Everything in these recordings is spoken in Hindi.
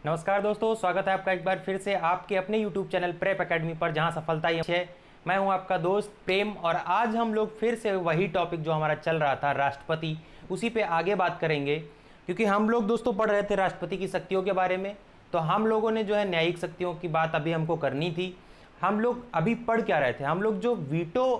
नमस्कार दोस्तों, स्वागत है आपका एक बार फिर से आपके अपने YouTube चैनल प्रेप एकेडमी पर, जहां सफलता ही है। मैं हूं आपका दोस्त प्रेम और आज हम लोग फिर से वही टॉपिक जो हमारा चल रहा था राष्ट्रपति, उसी पे आगे बात करेंगे। क्योंकि हम लोग दोस्तों पढ़ रहे थे राष्ट्रपति की शक्तियों के बारे में, तो हम लोगों ने जो है न्यायिक शक्तियों की बात अभी हमको करनी थी। हम लोग अभी पढ़ क्या रहे थे, हम लोग जो वीटो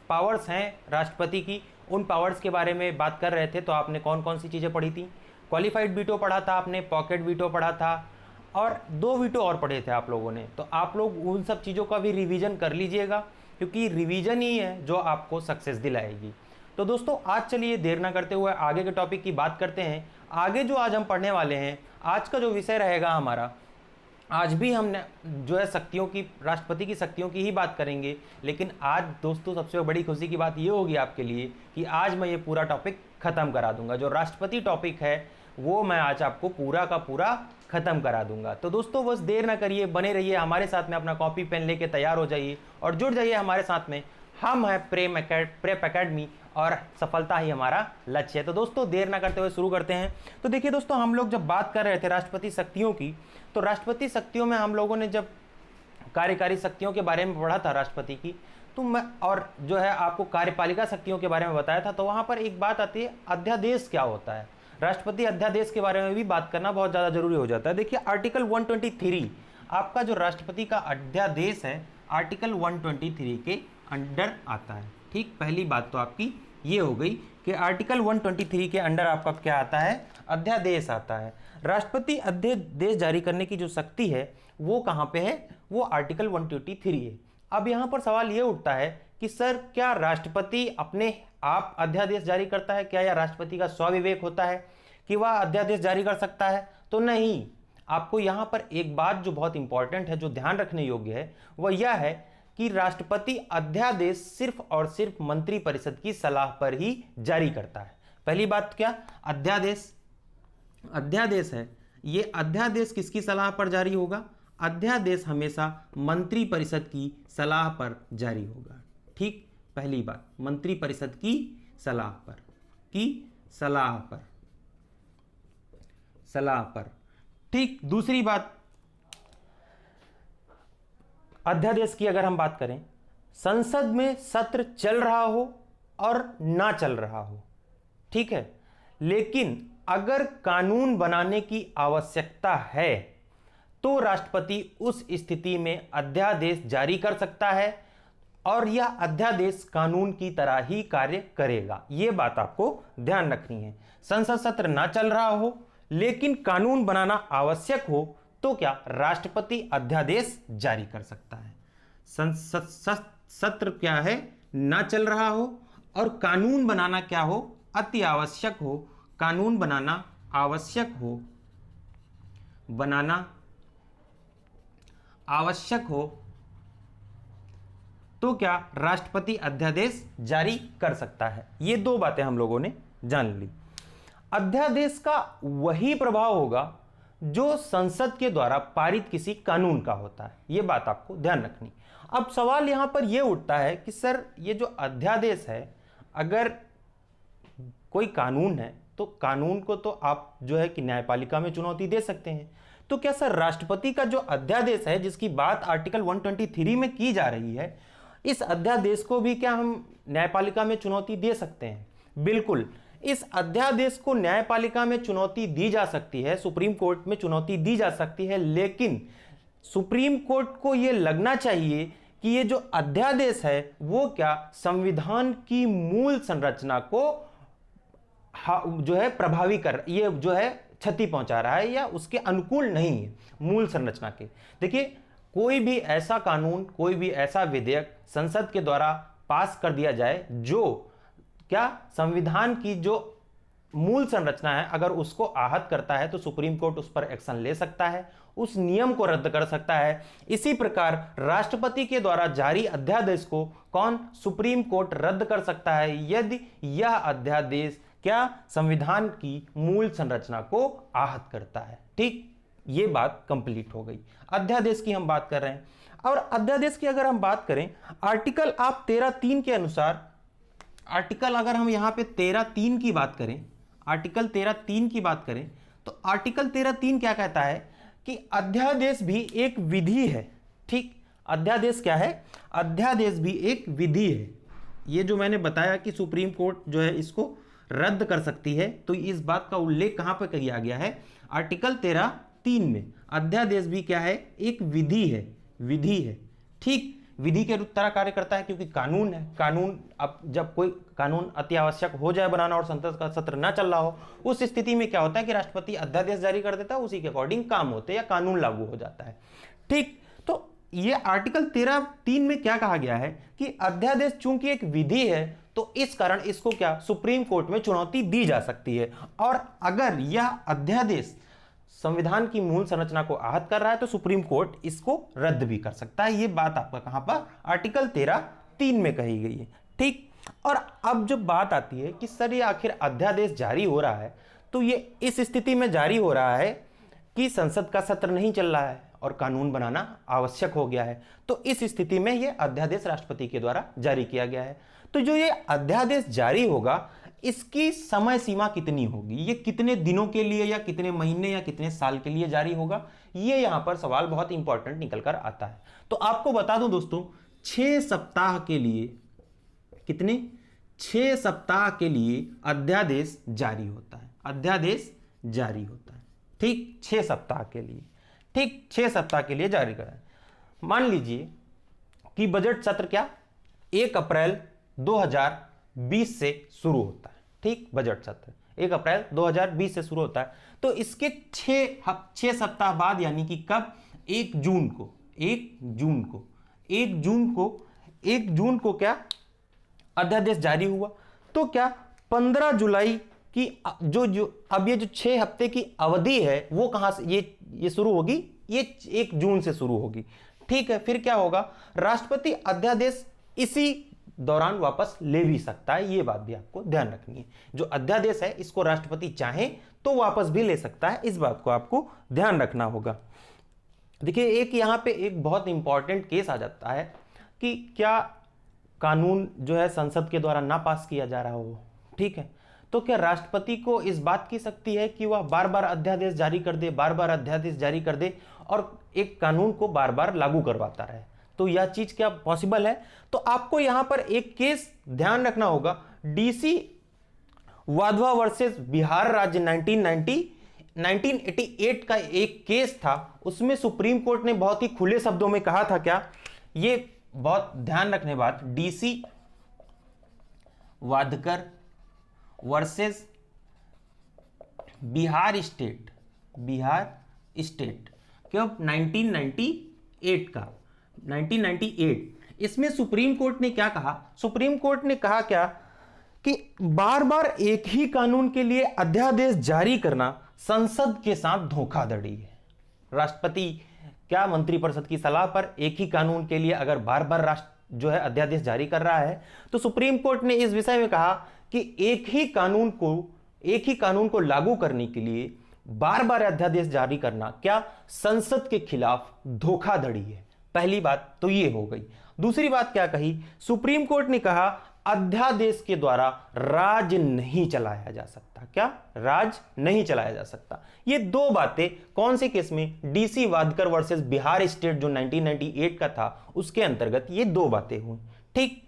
पावर्स हैं राष्ट्रपति की, उन पावर्स के बारे में बात कर रहे थे। तो आपने कौन कौन सी चीज़ें पढ़ी थी? क्वालिफाइड वीटो पढ़ा था आपने, पॉकेट वीटो पढ़ा था और 2 वीटो और पढ़े थे आप लोगों ने। तो आप लोग उन सब चीज़ों का भी रिवीजन कर लीजिएगा, क्योंकि रिवीजन ही है जो आपको सक्सेस दिलाएगी। तो दोस्तों आज चलिए देर ना करते हुए आगे के टॉपिक की बात करते हैं। आगे जो आज हम पढ़ने वाले हैं, आज का जो विषय रहेगा हमारा, आज भी हम जो है शक्तियों की, राष्ट्रपति की शक्तियों की ही बात करेंगे। लेकिन आज दोस्तों सबसे बड़ी खुशी की बात ये होगी आपके लिए कि आज मैं ये पूरा टॉपिक ख़त्म करा दूंगा। जो राष्ट्रपति टॉपिक है वो मैं आज आपको पूरा का पूरा ख़त्म करा दूंगा। तो दोस्तों बस देर ना करिए, बने रहिए हमारे साथ में, अपना कॉपी पेन लेके तैयार हो जाइए और जुड़ जाइए हमारे साथ में। हम हैं प्रेप एकेडमी और सफलता ही हमारा लक्ष्य है। तो दोस्तों देर ना करते हुए शुरू करते हैं। तो देखिए दोस्तों, हम लोग जब बात कर रहे थे राष्ट्रपति शक्तियों की, तो राष्ट्रपति शक्तियों में हम लोगों ने जब कार्यकारी शक्तियों के बारे में पढ़ा था राष्ट्रपति की, तो मैं और जो है आपको कार्यपालिका शक्तियों के बारे में बताया था। तो वहाँ पर एक बात आती है, अध्यादेश क्या होता है। राष्ट्रपति अध्यादेश के बारे में भी बात करना बहुत ज़्यादा जरूरी हो जाता है। देखिए आर्टिकल 123 आपका जो राष्ट्रपति का अध्यादेश है, आर्टिकल 123 के अंडर आता है। ठीक, पहली बात तो आपकी ये हो गई कि आर्टिकल 123 के अंडर आपका क्या आता है, अध्यादेश आता है। राष्ट्रपति अध्यादेश जारी करने की जो शक्ति है वो कहाँ पे है, वो आर्टिकल 123 है। अब यहाँ पर सवाल ये उठता है कि सर क्या राष्ट्रपति अपने आप अध्यादेश जारी करता है क्या, या राष्ट्रपति का स्वविवेक होता है कि वह अध्यादेश जारी कर सकता है? तो नहीं, आपको यहाँ पर एक बात जो बहुत इंपॉर्टेंट है, जो ध्यान रखने योग्य है, वह यह है कि राष्ट्रपति अध्यादेश सिर्फ और सिर्फ मंत्रिपरिषद की सलाह पर ही जारी करता है। पहली बात क्या, अध्यादेश है, ये अध्यादेश किसकी सलाह पर जारी होगा? अध्यादेश हमेशा मंत्रिपरिषद की सलाह पर जारी होगा। ठीक, पहली बात मंत्रिपरिषद की सलाह पर। ठीक, दूसरी बात, अध्यादेश की अगर हम बात करें, संसद में सत्र चल रहा हो और ना चल रहा हो, ठीक है, लेकिन अगर कानून बनाने की आवश्यकता है तो राष्ट्रपति उस स्थिति में अध्यादेश जारी कर सकता है और यह अध्यादेश कानून की तरह ही कार्य करेगा। यह बात आपको ध्यान रखनी है। संसद सत्र ना चल रहा हो लेकिन कानून बनाना आवश्यक हो तो क्या, राष्ट्रपति अध्यादेश जारी कर सकता है। संसद सत्र क्या है, ना चल रहा हो और कानून बनाना क्या हो, अति आवश्यक हो, कानून बनाना आवश्यक हो तो क्या, राष्ट्रपति अध्यादेश जारी कर सकता है। ये 2 बातें हम लोगों ने जान ली। अध्यादेश का वही प्रभाव होगा जो संसद के द्वारा पारित किसी कानून का होता है। यह बात आपको ध्यान रखनी। अब सवाल यहां पर यह उठता है कि सर ये जो अध्यादेश है, अगर कोई कानून है तो कानून को तो आप जो है कि न्यायपालिका में चुनौती दे सकते हैं, तो क्या सर राष्ट्रपति का जो अध्यादेश है जिसकी बात आर्टिकल 123 में की जा रही है, इस अध्यादेश को भी क्या हम न्यायपालिका में चुनौती दे सकते हैं? बिल्कुल, इस अध्यादेश को न्यायपालिका में चुनौती दी जा सकती है, सुप्रीम कोर्ट में चुनौती दी जा सकती है, लेकिन सुप्रीम कोर्ट को यह लगना चाहिए कि ये जो अध्यादेश है वो क्या संविधान की मूल संरचना को जो है प्रभावी कर, ये जो है क्षति पहुंचा रहा है या उसके अनुकूल नहीं है मूल संरचना के। देखिए कोई भी ऐसा कानून, कोई भी ऐसा विधेयक संसद के द्वारा पास कर दिया जाए जो क्या संविधान की जो मूल संरचना है, अगर उसको आहत करता है तो सुप्रीम कोर्ट उस पर एक्शन ले सकता है, उस नियम को रद्द कर सकता है। इसी प्रकार राष्ट्रपति के द्वारा जारी अध्यादेश को कौन, सुप्रीम कोर्ट रद्द कर सकता है यदि यह अध्यादेश क्या संविधान की मूल संरचना को आहत करता है। ठीक, ये बात कंप्लीट हो गई। अध्यादेश की हम बात कर रहे हैं और अध्यादेश की अगर हम बात करें, आर्टिकल आप 13(3) के अनुसार, आर्टिकल अगर हम यहां पे 13(3) की बात करें, आर्टिकल 13(3) की बात करें तो आर्टिकल 13(3) क्या कहता है कि अध्यादेश भी एक विधि है। ठीक, अध्यादेश क्या है? अध्यादेश भी एक विधि है। ये जो मैंने बताया कि सुप्रीम कोर्ट जो है इसको रद्द कर सकती है, तो इस बात का उल्लेख कहां पर किया गया है? आर्टिकल 13(3) में। अध्यादेश भी क्या है? एक विधि है, विधि है। ठीक, विधि के तरह कार्य करता है क्योंकि कानून है। कानून, अब जब कोई कानून अति आवश्यक हो जाए बनाना और संसद का सत्र ना चल रहा हो, उस स्थिति में क्या होता है कि राष्ट्रपति अध्यादेश जारी कर देता है, उसी के अकॉर्डिंग काम होते हैं या कानून लागू हो जाता है। ठीक, तो ये आर्टिकल 13(3) में क्या कहा गया है कि अध्यादेश चूंकि एक विधि है, तो इस कारण इसको क्या सुप्रीम कोर्ट में चुनौती दी जा सकती है, और अगर यह अध्यादेश संविधान की मूल संरचना को आहत कर रहा है तो सुप्रीम कोर्ट इसको रद्द भी कर सकता है। ये बात आपका कहां पर? आर्टिकल 13(3) में कही गई है। ठीक, और अब जब बात आती है कि सर ये आखिर अध्यादेश जारी हो रहा है, तो ये इस स्थिति में जारी हो रहा है कि संसद का सत्र नहीं चल रहा है और कानून बनाना आवश्यक हो गया है, तो इस स्थिति में यह अध्यादेश राष्ट्रपति के द्वारा जारी किया गया है। तो जो ये अध्यादेश जारी होगा, इसकी समय सीमा कितनी होगी? ये कितने दिनों के लिए या कितने महीने या कितने साल के लिए जारी होगा? ये यहां पर सवाल बहुत इंपॉर्टेंट निकल कर आता है। तो आपको बता दूं दोस्तों, 6 सप्ताह के लिए, कितने? 6 सप्ताह के लिए अध्यादेश जारी होता है। अध्यादेश जारी होता है, ठीक, 6 सप्ताह के लिए। ठीक, 6 सप्ताह के लिए जारी करें। मान लीजिए कि बजट सत्र क्या 1 अप्रैल 2020 से शुरू होता है। ठीक, बजट सत्र 1 अप्रैल 2020 से शुरू होता है, तो इसके 6 सप्ताह बाद, यानी कि कब? 1 जून को क्या अध्यादेश जारी हुआ, तो क्या 15 जुलाई की जो अब ये जो 6 हफ्ते की अवधि है वो कहां से ये शुरू होगी? ये 1 जून से शुरू होगी। ठीक है, फिर क्या होगा? राष्ट्रपति अध्यादेश इसी दौरान वापस ले भी सकता है। ये बात भी आपको ध्यान रखनी है। जो अध्यादेश है इसको राष्ट्रपति चाहे तो वापस भी ले सकता है, इस बात को आपको ध्यान रखना होगा। देखिए, एक यहां पे एक बहुत इंपॉर्टेंट केस आ जाता है कि क्या कानून जो है संसद के द्वारा ना पास किया जा रहा हो। ठीक है, तो क्या राष्ट्रपति को इस बात की शक्ति है कि वह बार बार अध्यादेश जारी कर दे, बार बार अध्यादेश जारी कर दे और एक कानून को बार बार लागू करवाता रहे? तो यह चीज क्या पॉसिबल है? तो आपको यहां पर एक केस ध्यान रखना होगा, डीसी वाधवा वर्सेस बिहार राज्य 1988 का एक केस था। उसमें सुप्रीम कोर्ट ने बहुत ही खुले शब्दों में कहा था, क्या? ये बहुत ध्यान रखने बात, डीसी वाधकर वर्सेस बिहार स्टेट कब? 1998। इसमें सुप्रीम कोर्ट ने क्या कहा? सुप्रीम कोर्ट ने कहा क्या कि बार बार एक ही कानून के लिए अध्यादेश जारी करना संसद के साथ धोखाधड़ी है। राष्ट्रपति क्या मंत्रिपरिषद की सलाह पर एक ही कानून के लिए अगर बार बार राष्ट्र जो है अध्यादेश जारी कर रहा है, तो सुप्रीम कोर्ट ने इस विषय में कहा कि एक ही कानून को लागू करने के लिए बार बार अध्यादेश जारी करना क्या संसद के खिलाफ धोखाधड़ी है। पहली बात तो ये हो गई। दूसरी बात क्या कही? सुप्रीम कोर्ट ने कहा अध्यादेश के द्वारा राज नहीं चलाया जा सकता। क्या? राज नहीं चलाया जा सकता। ये दो बातें कौन से केस में? डीसी वाधकर वर्सेस बिहार स्टेट जो 1998 का था, उसके अंतर्गत ये दो बातें हुई। ठीक,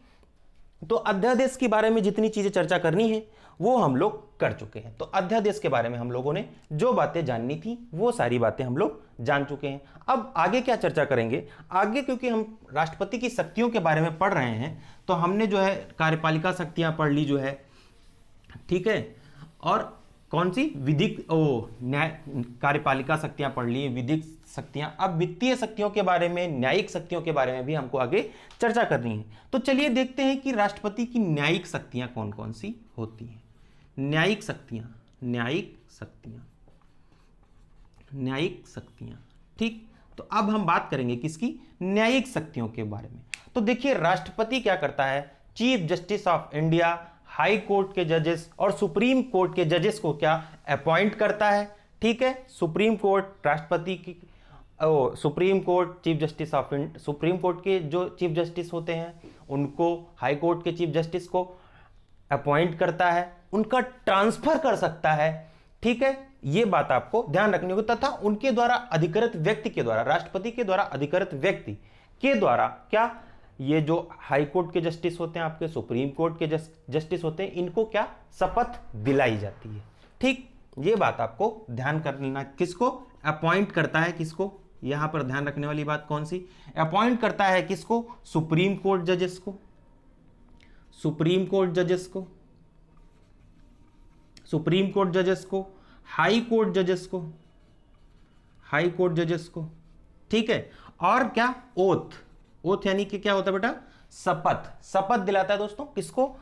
तो अध्यादेश के बारे में जितनी चीजें चर्चा करनी है वो हम लोग कर चुके हैं। तो अध्यादेश के बारे में हम लोगों ने जो बातें जाननी थी वो सारी बातें हम लोग जान चुके हैं। अब आगे क्या चर्चा करेंगे? आगे क्योंकि हम राष्ट्रपति की शक्तियों के बारे में पढ़ रहे हैं, तो हमने जो है कार्यपालिका शक्तियां पढ़ ली जो है, ठीक है, और कौन सी? विधिक न्याय कार्यपालिका शक्तियां पढ़ ली, विधिक शक्तियां। अब वित्तीय शक्तियों के बारे में, न्यायिक शक्तियों के बारे में भी हमको आगे चर्चा करनी है। तो चलिए देखते हैं कि राष्ट्रपति की न्यायिक शक्तियां कौन कौन सी होती हैं। न्यायिक शक्तियां, ठीक। तो अब हम बात करेंगे किसकी? न्यायिक शक्तियों के बारे में। तो देखिए राष्ट्रपति क्या करता है? Chief justice of India, high court के जजेस और सुप्रीम कोर्ट के जजेस को क्या अपॉइंट करता है, ठीक है। सुप्रीम कोर्ट राष्ट्रपति की supreme court chief justice of supreme court के जो चीफ जस्टिस होते हैं उनको हाई कोर्ट के चीफ जस्टिस को अपॉइंट करता है, उनका ट्रांसफर कर सकता है, ठीक है। ये बात आपको ध्यान रखनी होगी। तथा उनके द्वारा अधिकृत व्यक्ति के द्वारा, राष्ट्रपति के द्वारा अधिकृत व्यक्ति के द्वारा क्या, ये जो हाई कोर्ट के जस्टिस होते हैं, आपके सुप्रीम कोर्ट के जस्टिस होते हैं, इनको क्या शपथ दिलाई जाती है। ठीक, ये बात आपको ध्यान कर लेना। किसको अपॉइंट करता है, किसको, यहां पर ध्यान रखने वाली बात कौन सी, अपॉइंट करता है किसको, सुप्रीम कोर्ट जजेस को, सुप्रीम कोर्ट जजेस को, सुप्रीम कोर्ट जजेस को, हाई कोर्ट जजेस को, हाई कोर्ट जजेस को। ठीक है, और क्या, ओथ, ओथ यानी कि क्या होता है बेटा, शपथ, शपथ दिलाता है दोस्तों, किसको,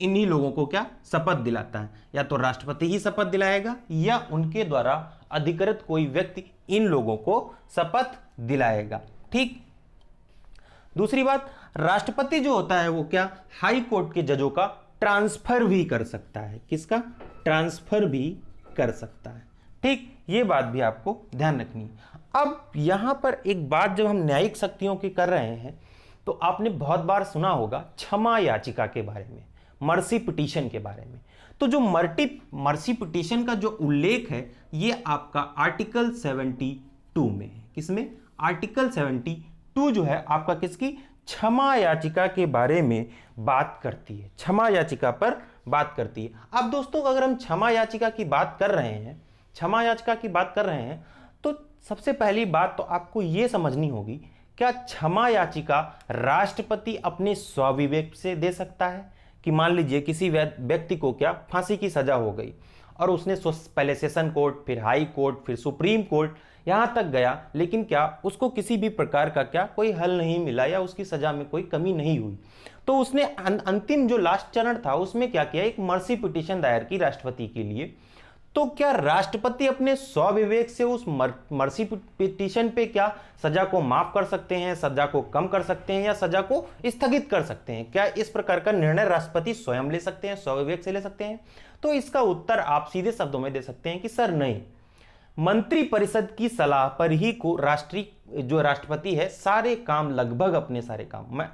इन्हीं लोगों को क्या शपथ दिलाता है, या तो राष्ट्रपति ही शपथ दिलाएगा या उनके द्वारा अधिकृत कोई व्यक्ति इन लोगों को शपथ दिलाएगा। ठीक, दूसरी बात, राष्ट्रपति जो होता है वो क्या, हाई कोर्ट के जजों का ट्रांसफर भी कर सकता है, किसका, ट्रांसफर भी कर सकता है। ठीक, ये बात भी आपको ध्यान रखनी है। अब यहां पर एक बात जब हम न्यायिक शक्तियों की कर रहे हैं तो आपने बहुत बार सुना होगा क्षमा याचिका के बारे में, मर्सी पिटीशन के बारे में। तो जो मर्सी पिटीशन का जो उल्लेख है ये आपका आर्टिकल 72 में है। किसमें, आर्टिकल 72 जो है आपका किसकी, क्षमा याचिका के बारे में बात करती है, क्षमा याचिका पर बात करती है। अब दोस्तों अगर हम क्षमा याचिका की बात कर रहे हैं, क्षमा याचिका की बात कर रहे हैं, तो सबसे पहली बात तो आपको यह समझनी होगी, क्या क्षमा याचिका राष्ट्रपति अपने स्वविवेक से दे सकता है? कि मान लीजिए किसी व्यक्ति को क्या फांसी की सजा हो गई और उसने पहले सेशन कोर्ट, फिर हाई कोर्ट, फिर सुप्रीम कोर्ट, यहां तक गया, लेकिन क्या उसको किसी भी प्रकार का क्या कोई हल नहीं मिला या उसकी सजा में कोई कमी नहीं हुई, तो उसने अंतिम जो लास्ट चरण था उसमें क्या किया, एक मर्सी पिटीशन दायर की राष्ट्रपति के लिए। तो क्या राष्ट्रपति अपने स्वविवेक से उस मर्सी पिटीशन पे क्या सजा को माफ कर सकते हैं, सजा को कम कर सकते हैं या सजा को स्थगित कर सकते हैं? क्या इस प्रकार का निर्णय राष्ट्रपति स्वयं ले सकते हैं, स्वविवेक से ले सकते हैं? तो इसका उत्तर आप सीधे शब्दों में दे सकते हैं कि सर नहीं, मंत्रिपरिषद की सलाह पर ही को जो राष्ट्रपति है सारे काम, लगभग अपने सारे काम, मैं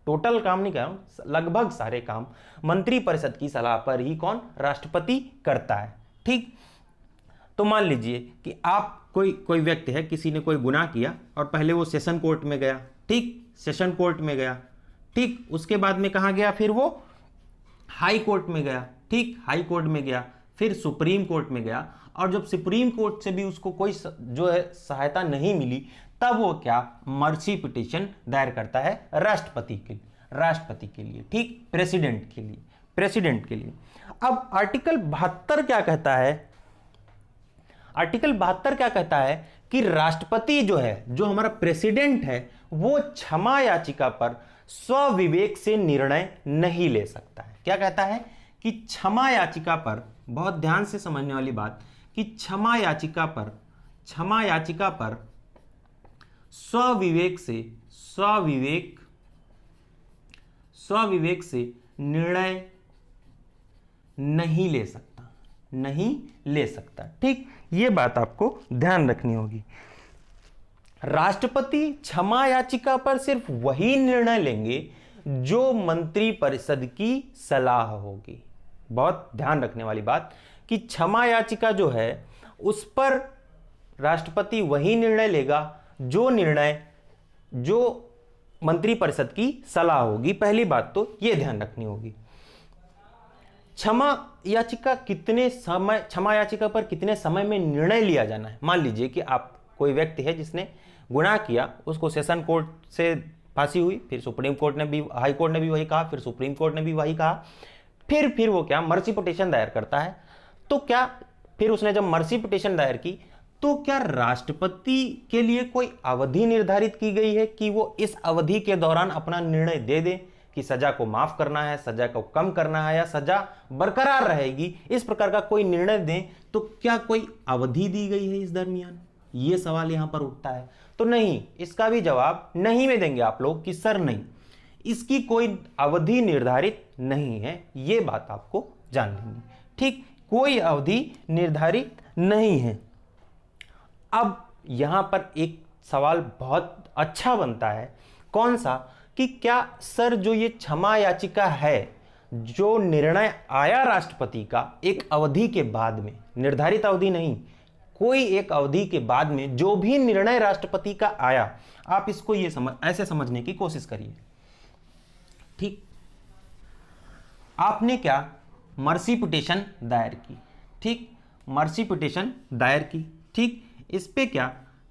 टोटल काम नहीं कह रहा हूं, लगभग सारे काम मंत्रिपरिषद की सलाह पर ही कौन, राष्ट्रपति करता है। ठीक, तो मान लीजिए कि आप कोई व्यक्ति है, किसी ने कोई गुनाह किया और पहले वो सेशन कोर्ट में गया, ठीक, सेशन कोर्ट में गया, ठीक, उसके बाद में कहां गया, फिर वो हाई कोर्ट में गया, ठीक, हाई कोर्ट में गया, फिर सुप्रीम कोर्ट में गया, और जब सुप्रीम कोर्ट से भी उसको कोई जो है सहायता नहीं मिली, तब वो क्या मर्सी पिटीशन दायर करता है राष्ट्रपति के लिए, ठीक, प्रेसिडेंट के लिए। अब आर्टिकल 72 क्या कहता है, आर्टिकल 72 क्या कहता है कि राष्ट्रपति जो है, जो हमारा प्रेसिडेंट है, वो क्षमा याचिका पर स्वविवेक से निर्णय नहीं ले सकता है। क्या कहता है कि क्षमा याचिका पर, बहुत ध्यान से समझने वाली बात, कि क्षमा याचिका पर स्वविवेक से निर्णय नहीं ले सकता। ठीक, ये बात आपको ध्यान रखनी होगी। राष्ट्रपति क्षमा याचिका पर सिर्फ वही निर्णय लेंगे जो मंत्रिपरिषद की सलाह होगी। बहुत ध्यान रखने वाली बात कि क्षमा याचिका जो है उस पर राष्ट्रपति वही निर्णय लेगा जो मंत्रिपरिषद की सलाह होगी। पहली बात तो यह ध्यान रखनी होगी। क्षमा याचिका पर कितने समय में निर्णय लिया जाना है? मान लीजिए कि आप कोई व्यक्ति है जिसने गुनाह किया, उसको सेशन कोर्ट से फांसी हुई, फिर सुप्रीम कोर्ट ने भी, हाई कोर्ट ने भी वही कहा, फिर सुप्रीम कोर्ट ने भी वही कहा, फिर वो क्या मर्सी पिटीशन दायर करता है। तो क्या फिर उसने जब मर्सी पिटीशन दायर की, तो क्या राष्ट्रपति के लिए कोई अवधि निर्धारित की गई है कि वो इस अवधि के दौरान अपना निर्णय दे दे कि सजा को माफ करना है, सजा को कम करना है या सजा बरकरार रहेगी, इस प्रकार का कोई निर्णय दें? तो क्या कोई अवधि दी गई है इस दरमियान? यह सवाल यहां पर उठता है। तो नहीं, इसका भी जवाब नहीं में देंगे आप लोग कि सर नहीं, इसकी कोई अवधि निर्धारित नहीं है। यह बात आपको जान लेनी, ठीक, कोई अवधि निर्धारित नहीं है। अब यहां पर एक सवाल बहुत अच्छा बनता है, कौन सा, कि क्या सर जो ये क्षमा याचिका है, जो निर्णय आया राष्ट्रपति का एक अवधि के बाद में, निर्धारित अवधि नहीं, कोई एक अवधि के बाद में जो भी निर्णय राष्ट्रपति का आया, आप इसको ये ऐसे समझने की कोशिश करिए। ठीक, आपने क्या, मर्सी पिटीशन दायर की। ठीक, मर्सी पिटीशन दायर की। ठीक, इस पे क्या,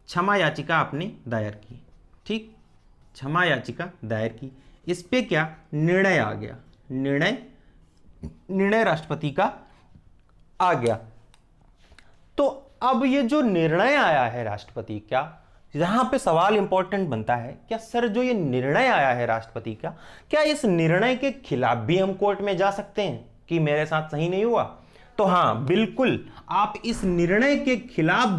क्षमा याचिका आपने दायर की। ठीक, क्षमा याचिका दायर की। इस पे क्या, निर्णय आ गया, निर्णय राष्ट्रपति का आ गया। तो अब ये जो निर्णय आया है राष्ट्रपति का, यहां पे सवाल इंपॉर्टेंट बनता है, क्या सर जो ये निर्णय आया है राष्ट्रपति का, क्या इस निर्णय के खिलाफ भी हम कोर्ट में जा सकते हैं कि मेरे साथ सही नहीं हुआ? तो हां, बिल्कुल, आप इस निर्णय के खिलाफ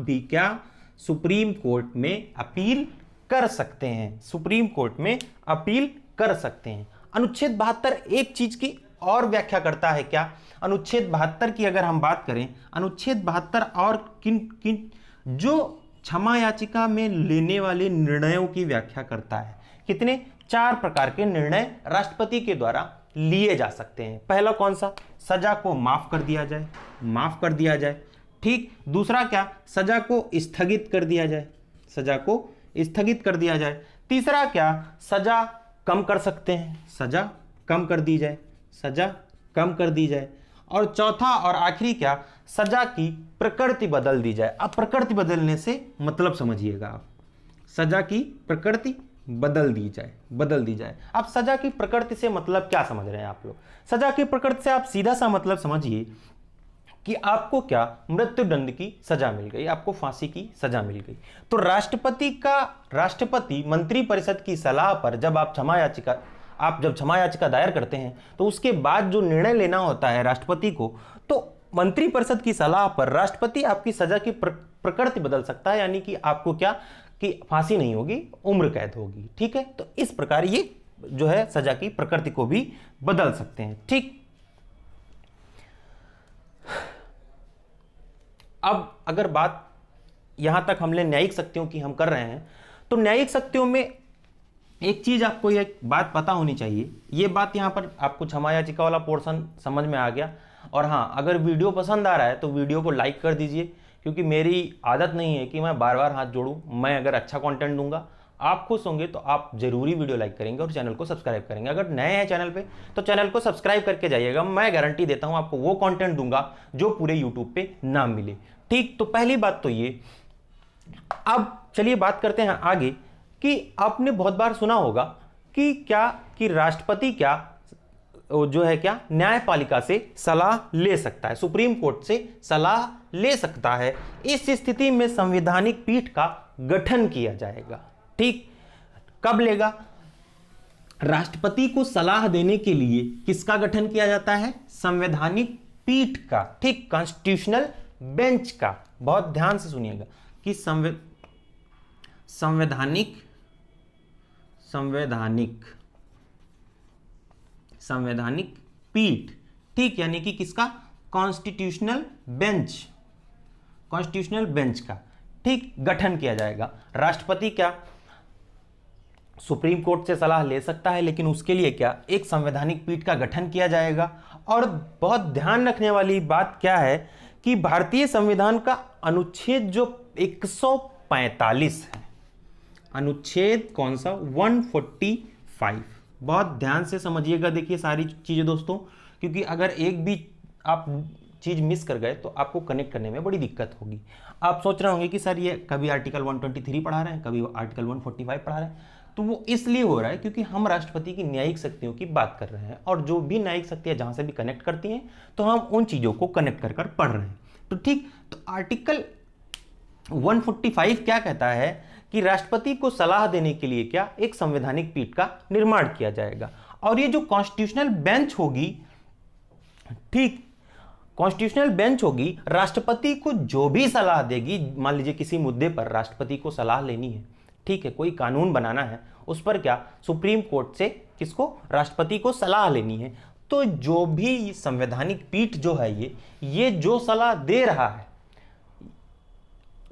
भी क्या, सुप्रीम कोर्ट में अपील कर सकते हैं। सुप्रीम कोर्ट में अपील कर सकते हैं। अनुच्छेद 72 एक चीज की और व्याख्या करता है। क्या? अनुच्छेद 72 की अगर हम बात करें, अनुच्छेद 72 और किन जो क्षमा याचिका में लेने वाले निर्णयों की व्याख्या करता है। कितने? 4 प्रकार के निर्णय राष्ट्रपति के द्वारा लिए जा सकते हैं। पहला कौन सा? सजा को माफ कर दिया जाए, माफ कर दिया जाए। ठीक, दूसरा क्या? सजा को स्थगित कर दिया जाए, सजा को स्थगित कर दिया जाए। तीसरा क्या? सजा कम कर सकते हैं, सजा कम कर दी जाए, सजा कम कर दी जाए। और चौथा और आखिरी क्या? सजा की प्रकृति बदल दी जाए। अब प्रकृति बदलने से मतलब समझिएगा आप, सजा की प्रकृति बदल दी जाए, बदल दी जाए। अब सजा की प्रकृति से मतलब क्या समझ रहे हैं आप लोग? सजा की प्रकृति से आप सीधा सा मतलब समझिए कि आपको क्या, मृत्यु दंड की सजा मिल गई, आपको फांसी की सजा मिल गई। तो राष्ट्रपति मंत्रिपरिषद की सलाह पर जब आप क्षमा याचिका दायर करते हैं, तो उसके बाद जो निर्णय लेना होता है राष्ट्रपति को, तो मंत्रिपरिषद की सलाह पर राष्ट्रपति आपकी सजा की प्रकृति बदल सकता है। यानी कि आपको क्या, कि फांसी नहीं होगी, उम्र कैद होगी। ठीक है, तो इस प्रकार ये जो है सजा की प्रकृति को भी बदल सकते हैं। ठीक, अब अगर बात यहां तक हमने न्यायिक शक्तियों की हम कर रहे हैं, तो न्यायिक शक्तियों में एक चीज आपको एक बात पता होनी चाहिए। ये बात यहां पर आपको क्षमा याचिका वाला पोर्शन समझ में आ गया। और हाँ, अगर वीडियो पसंद आ रहा है तो वीडियो को लाइक कर दीजिए, क्योंकि मेरी आदत नहीं है कि मैं बार बार हाथ जोड़ूं। मैं अगर अच्छा कंटेंट दूंगा, आप खुश होंगे, तो आप जरूरी वीडियो लाइक करेंगे और चैनल को सब्सक्राइब करेंगे। अगर नए हैं चैनल पे, तो चैनल को सब्सक्राइब करके जाइएगा। मैं गारंटी देता हूं आपको वो कंटेंट दूंगा जो पूरे यूट्यूब पे ना मिले। ठीक, तो पहली बात तो ये। अब चलिए बात करते हैं आगे, कि आपने बहुत बार सुना होगा कि क्या, कि राष्ट्रपति क्या जो है क्या, न्यायपालिका से सलाह ले सकता है, सुप्रीम कोर्ट से सलाह ले सकता है। इस स्थिति में संवैधानिक पीठ का गठन किया जाएगा। ठीक, कब लेगा? राष्ट्रपति को सलाह देने के लिए किसका गठन किया जाता है? संवैधानिक पीठ का। ठीक, कॉन्स्टिट्यूशनल बेंच का। बहुत ध्यान से सुनिएगा कि संवैधानिक पीठ। ठीक, यानी कि किसका? कॉन्स्टिट्यूशनल बेंच का। ठीक, गठन किया जाएगा। राष्ट्रपति क्या, सुप्रीम कोर्ट से सलाह ले सकता है, लेकिन उसके लिए क्या, एक संवैधानिक पीठ का गठन किया जाएगा। और बहुत ध्यान रखने वाली बात क्या है कि भारतीय संविधान का अनुच्छेद जो 145 है, अनुच्छेद कौन सा? 145। बहुत ध्यान से समझिएगा, देखिए सारी चीजें दोस्तों, क्योंकि अगर एक भी आप चीज मिस कर गए तो आपको कनेक्ट करने में बड़ी दिक्कत होगी। आप सोच रहे होंगे कि सर ये कभी आर्टिकल 123 पढ़ा रहे हैं, कभी आर्टिकल 145 पढ़ा रहे हैं। तो वो इसलिए हो रहा है क्योंकि हम राष्ट्रपति की न्यायिक शक्तियों की बात कर रहे हैं, और जो भी न्यायिक शक्तियां जहां से भी कनेक्ट करती हैं, तो हम उन चीजों को कनेक्ट कर कर पढ़ रहे हैं। तो ठीक, तो आर्टिकल 145 क्या कहता है कि राष्ट्रपति को सलाह देने के लिए क्या, एक संवैधानिक पीठ का निर्माण किया जाएगा। और ये जो कॉन्स्टिट्यूशनल बेंच होगी, ठीक, कॉन्स्टिट्यूशनल बेंच होगी, राष्ट्रपति को जो भी सलाह देगी, मान लीजिए किसी मुद्दे पर राष्ट्रपति को सलाह लेनी है, ठीक है, कोई कानून बनाना है, उस पर क्या, सुप्रीम कोर्ट से किसको, राष्ट्रपति को सलाह लेनी है। तो जो भी संवैधानिक पीठ जो है ये जो सलाह दे रहा है,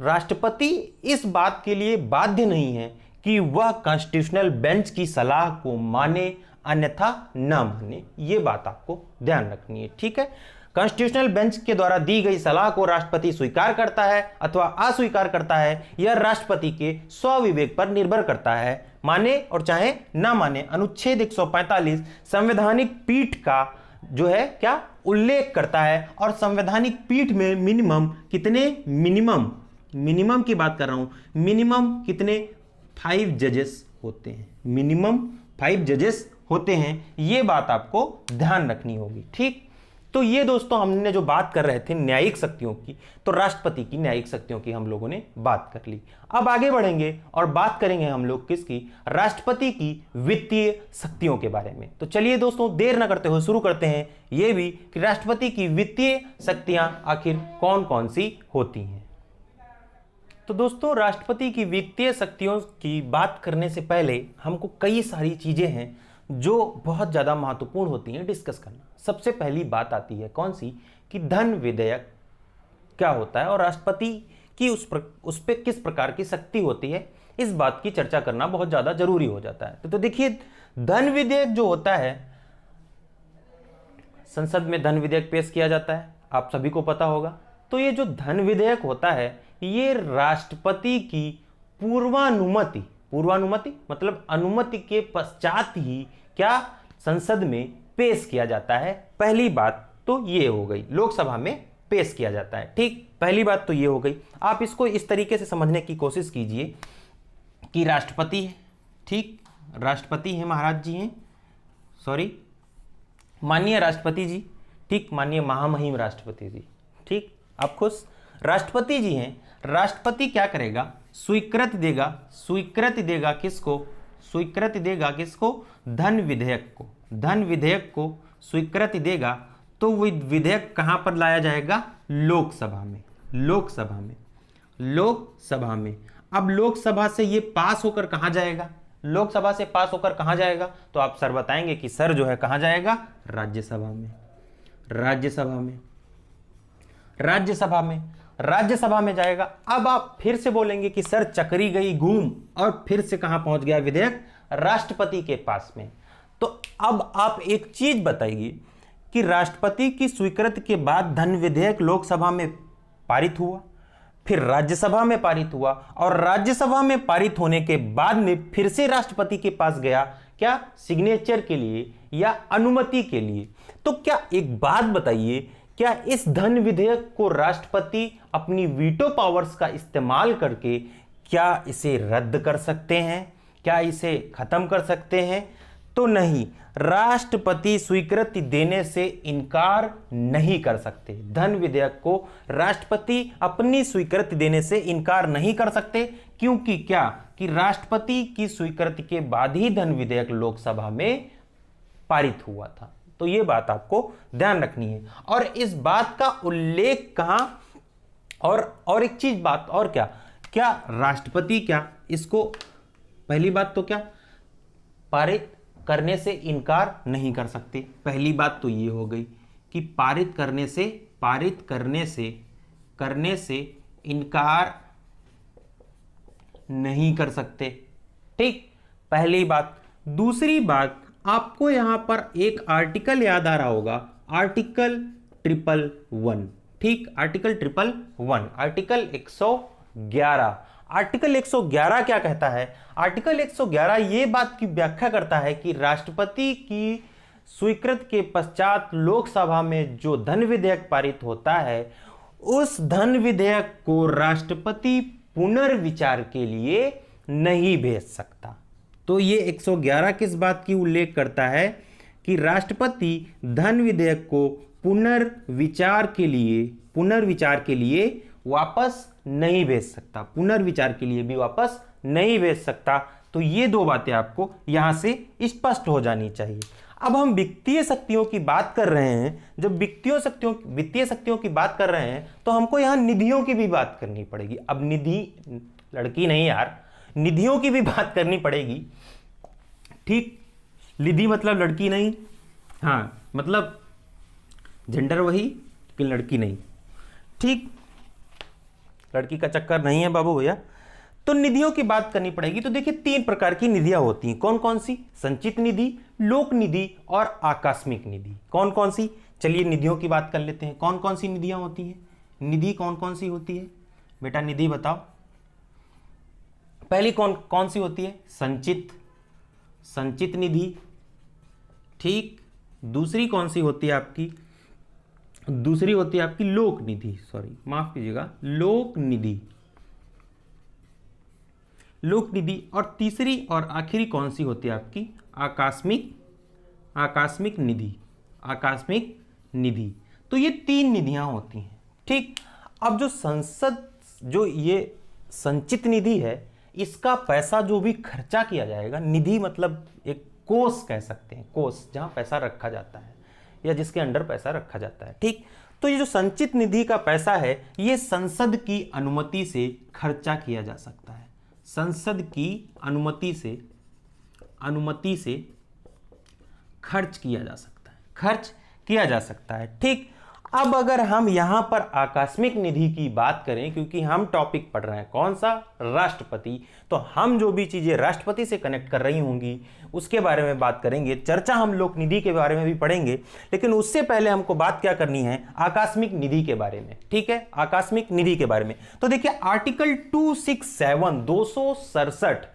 राष्ट्रपति इस बात के लिए बाध्य नहीं है कि वह कॉन्स्टिट्यूशनल बेंच की सलाह को माने, अन्यथा न माने। ये बात आपको ध्यान रखनी है, ठीक है। कॉन्स्टिट्यूशनल बेंच के द्वारा दी गई सलाह को राष्ट्रपति स्वीकार करता है अथवा अस्वीकार करता है, यह राष्ट्रपति के स्वविवेक पर निर्भर करता है। माने और चाहे ना माने, अनुच्छेद 145 संवैधानिक पीठ का जो है क्या उल्लेख करता है, और संवैधानिक पीठ में मिनिमम कितने, मिनिमम की बात कर रहा हूं, मिनिमम कितने 5 जजेस होते हैं, मिनिमम 5 जजेस होते हैं। ये बात आपको ध्यान रखनी होगी, ठीक। तो ये दोस्तों हमने जो बात कर रहे थे न्यायिक शक्तियों की, तो राष्ट्रपति की न्यायिक शक्तियों की हम लोगों ने बात कर ली। अब आगे बढ़ेंगे और बात करेंगे हम लोग किसकी, राष्ट्रपति की वित्तीय शक्तियों के बारे में। तो चलिए दोस्तों देर न करते हुए शुरू करते हैं ये भी कि राष्ट्रपति की वित्तीय शक्तियां आखिर कौन कौन सी होती हैं। तो दोस्तों राष्ट्रपति की वित्तीय शक्तियों की बात करने से पहले हमको कई सारी चीजें हैं जो बहुत ज़्यादा महत्वपूर्ण होती हैं डिस्कस करना। सबसे पहली बात आती है कौन सी, कि धन विधेयक क्या होता है और राष्ट्रपति की उस पर किस प्रकार की शक्ति होती है, इस बात की चर्चा करना बहुत ज़्यादा जरूरी हो जाता है। तो देखिए धन विधेयक जो होता है, संसद में धन विधेयक पेश किया जाता है, आप सभी को पता होगा। तो ये जो धन विधेयक होता है ये राष्ट्रपति की पूर्वानुमति मतलब अनुमति के पश्चात ही क्या संसद में पेश किया जाता है। पहली बात तो ये हो गई, लोकसभा में पेश किया जाता है, ठीक। पहली बात तो ये हो गई। आप इसको इस तरीके से समझने की कोशिश कीजिए कि राष्ट्रपति है, ठीक, राष्ट्रपति हैं, महाराज जी हैं, सॉरी माननीय राष्ट्रपति जी, ठीक, माननीय महामहिम राष्ट्रपति जी, ठीक, आप खुश, राष्ट्रपति जी हैं। राष्ट्रपति क्या करेगा, स्वीकृति देगा किसको, स्वीकृति देगा किसको, धन विधेयक को स्वीकृति देगा। तो वो विधेयक कहां पर लाया जाएगा, लोकसभा में। अब लोकसभा से ये पास होकर कहां जाएगा, लोकसभा से पास होकर कहां जाएगा, तो आप सर बताएंगे कि सर जो है कहां जाएगा, राज्यसभा में जाएगा। अब आप फिर से बोलेंगे कि सर चक्री गई घूम और फिर से कहां पहुंच गया विधेयक, राष्ट्रपति के पास में। तो अब आप एक चीज बताइए कि राष्ट्रपति की स्वीकृति के बाद धन विधेयक लोकसभा में पारित हुआ, फिर राज्यसभा में पारित हुआ, और राज्यसभा में पारित होने के बाद में फिर से राष्ट्रपति के पास गया, क्या, सिग्नेचर के लिए या अनुमति के लिए। तो क्या एक बात बताइए, क्या इस धन विधेयक को राष्ट्रपति अपनी वीटो पावर्स का इस्तेमाल करके क्या इसे रद्द कर सकते हैं, क्या इसे खत्म कर सकते हैं? तो नहीं, राष्ट्रपति स्वीकृति देने से इनकार नहीं कर सकते। धन विधेयक को राष्ट्रपति अपनी स्वीकृति देने से इनकार नहीं कर सकते, क्योंकि क्या, कि राष्ट्रपति की स्वीकृति के बाद ही धन विधेयक लोकसभा में पारित हुआ था। तो यह बात आपको ध्यान रखनी है। और इस बात का उल्लेख कहां, और एक चीज बात और क्या राष्ट्रपति क्या इसको, पहली बात तो क्या, पारित करने से इनकार नहीं कर सकते। पहली बात तो ये हो गई कि पारित करने से इनकार नहीं कर सकते, ठीक, पहली बात। दूसरी बात, आपको यहां पर एक आर्टिकल याद आ रहा होगा, आर्टिकल 111, ठीक, आर्टिकल 111, आर्टिकल 111। आर्टिकल 111 क्या कहता है? आर्टिकल 111 ये बात की व्याख्या करता है कि राष्ट्रपति की स्वीकृति के पश्चात लोकसभा में जो धन विधेयक पारित होता है, उस धन विधेयक को राष्ट्रपति पुनर्विचार के लिए नहीं भेज सकता। तो ये 111 किस बात की उल्लेख करता है कि राष्ट्रपति धन विधेयक को पुनर्विचार के लिए वापस नहीं भेज सकता, पुनर्विचार के लिए भी वापस नहीं भेज सकता। तो ये दो बातें आपको यहां से स्पष्ट हो जानी चाहिए। अब हम वित्तीय शक्तियों की बात कर रहे हैं, जब वित्तीय शक्तियों की बात कर रहे हैं तो हमको यहां निधियों की भी बात करनी पड़ेगी। अब निधि, लड़की नहीं यार, निधियों की भी बात करनी पड़ेगी, ठीक, निधि मतलब लड़की नहीं, हाँ मतलब जेंडर वही कि लड़की नहीं, ठीक, लड़की का चक्कर नहीं है बाबू भैया। तो निधियों की बात करनी पड़ेगी। तो देखिए 3 प्रकार की निधियां होती हैं। कौन कौन सी? संचित निधि, लोक निधि और आकस्मिक निधि। कौन कौन सी? चलिए निधियों की बात कर लेते हैं। कौन कौन सी निधियां होती हैं? निधि कौन कौन सी होती है बेटा? निधि बताओ। पहली कौन कौन सी होती है? संचित निधि, ठीक। दूसरी कौन सी होती है आपकी? दूसरी होती है आपकी लोक निधि, सॉरी माफ कीजिएगा, लोक निधि। और तीसरी और आखिरी कौन सी होती है आपकी? आकस्मिक निधि। तो ये 3 निधियां होती हैं, ठीक। अब जो ये संचित निधि है, इसका पैसा जो भी खर्चा किया जाएगा, निधि मतलब एक कोष कह सकते हैं, कोष जहां पैसा रखा जाता है या जिसके अंडर पैसा रखा जाता है, ठीक। तो ये जो संचित निधि का पैसा है, ये संसद की अनुमति से खर्चा किया जा सकता है। संसद की अनुमति से खर्च किया जा सकता है, ठीक। अब अगर हम यहां पर आकस्मिक निधि की बात करें, क्योंकि हम टॉपिक पढ़ रहे हैं कौन सा? राष्ट्रपति, तो हम जो भी चीजें राष्ट्रपति से कनेक्ट कर रही होंगी उसके बारे में बात करेंगे। चर्चा हम लोक निधि के बारे में भी पढ़ेंगे, लेकिन उससे पहले हमको बात क्या करनी है? आकस्मिक निधि के बारे में, ठीक है। आकस्मिक निधि के बारे में तो देखिए आर्टिकल 267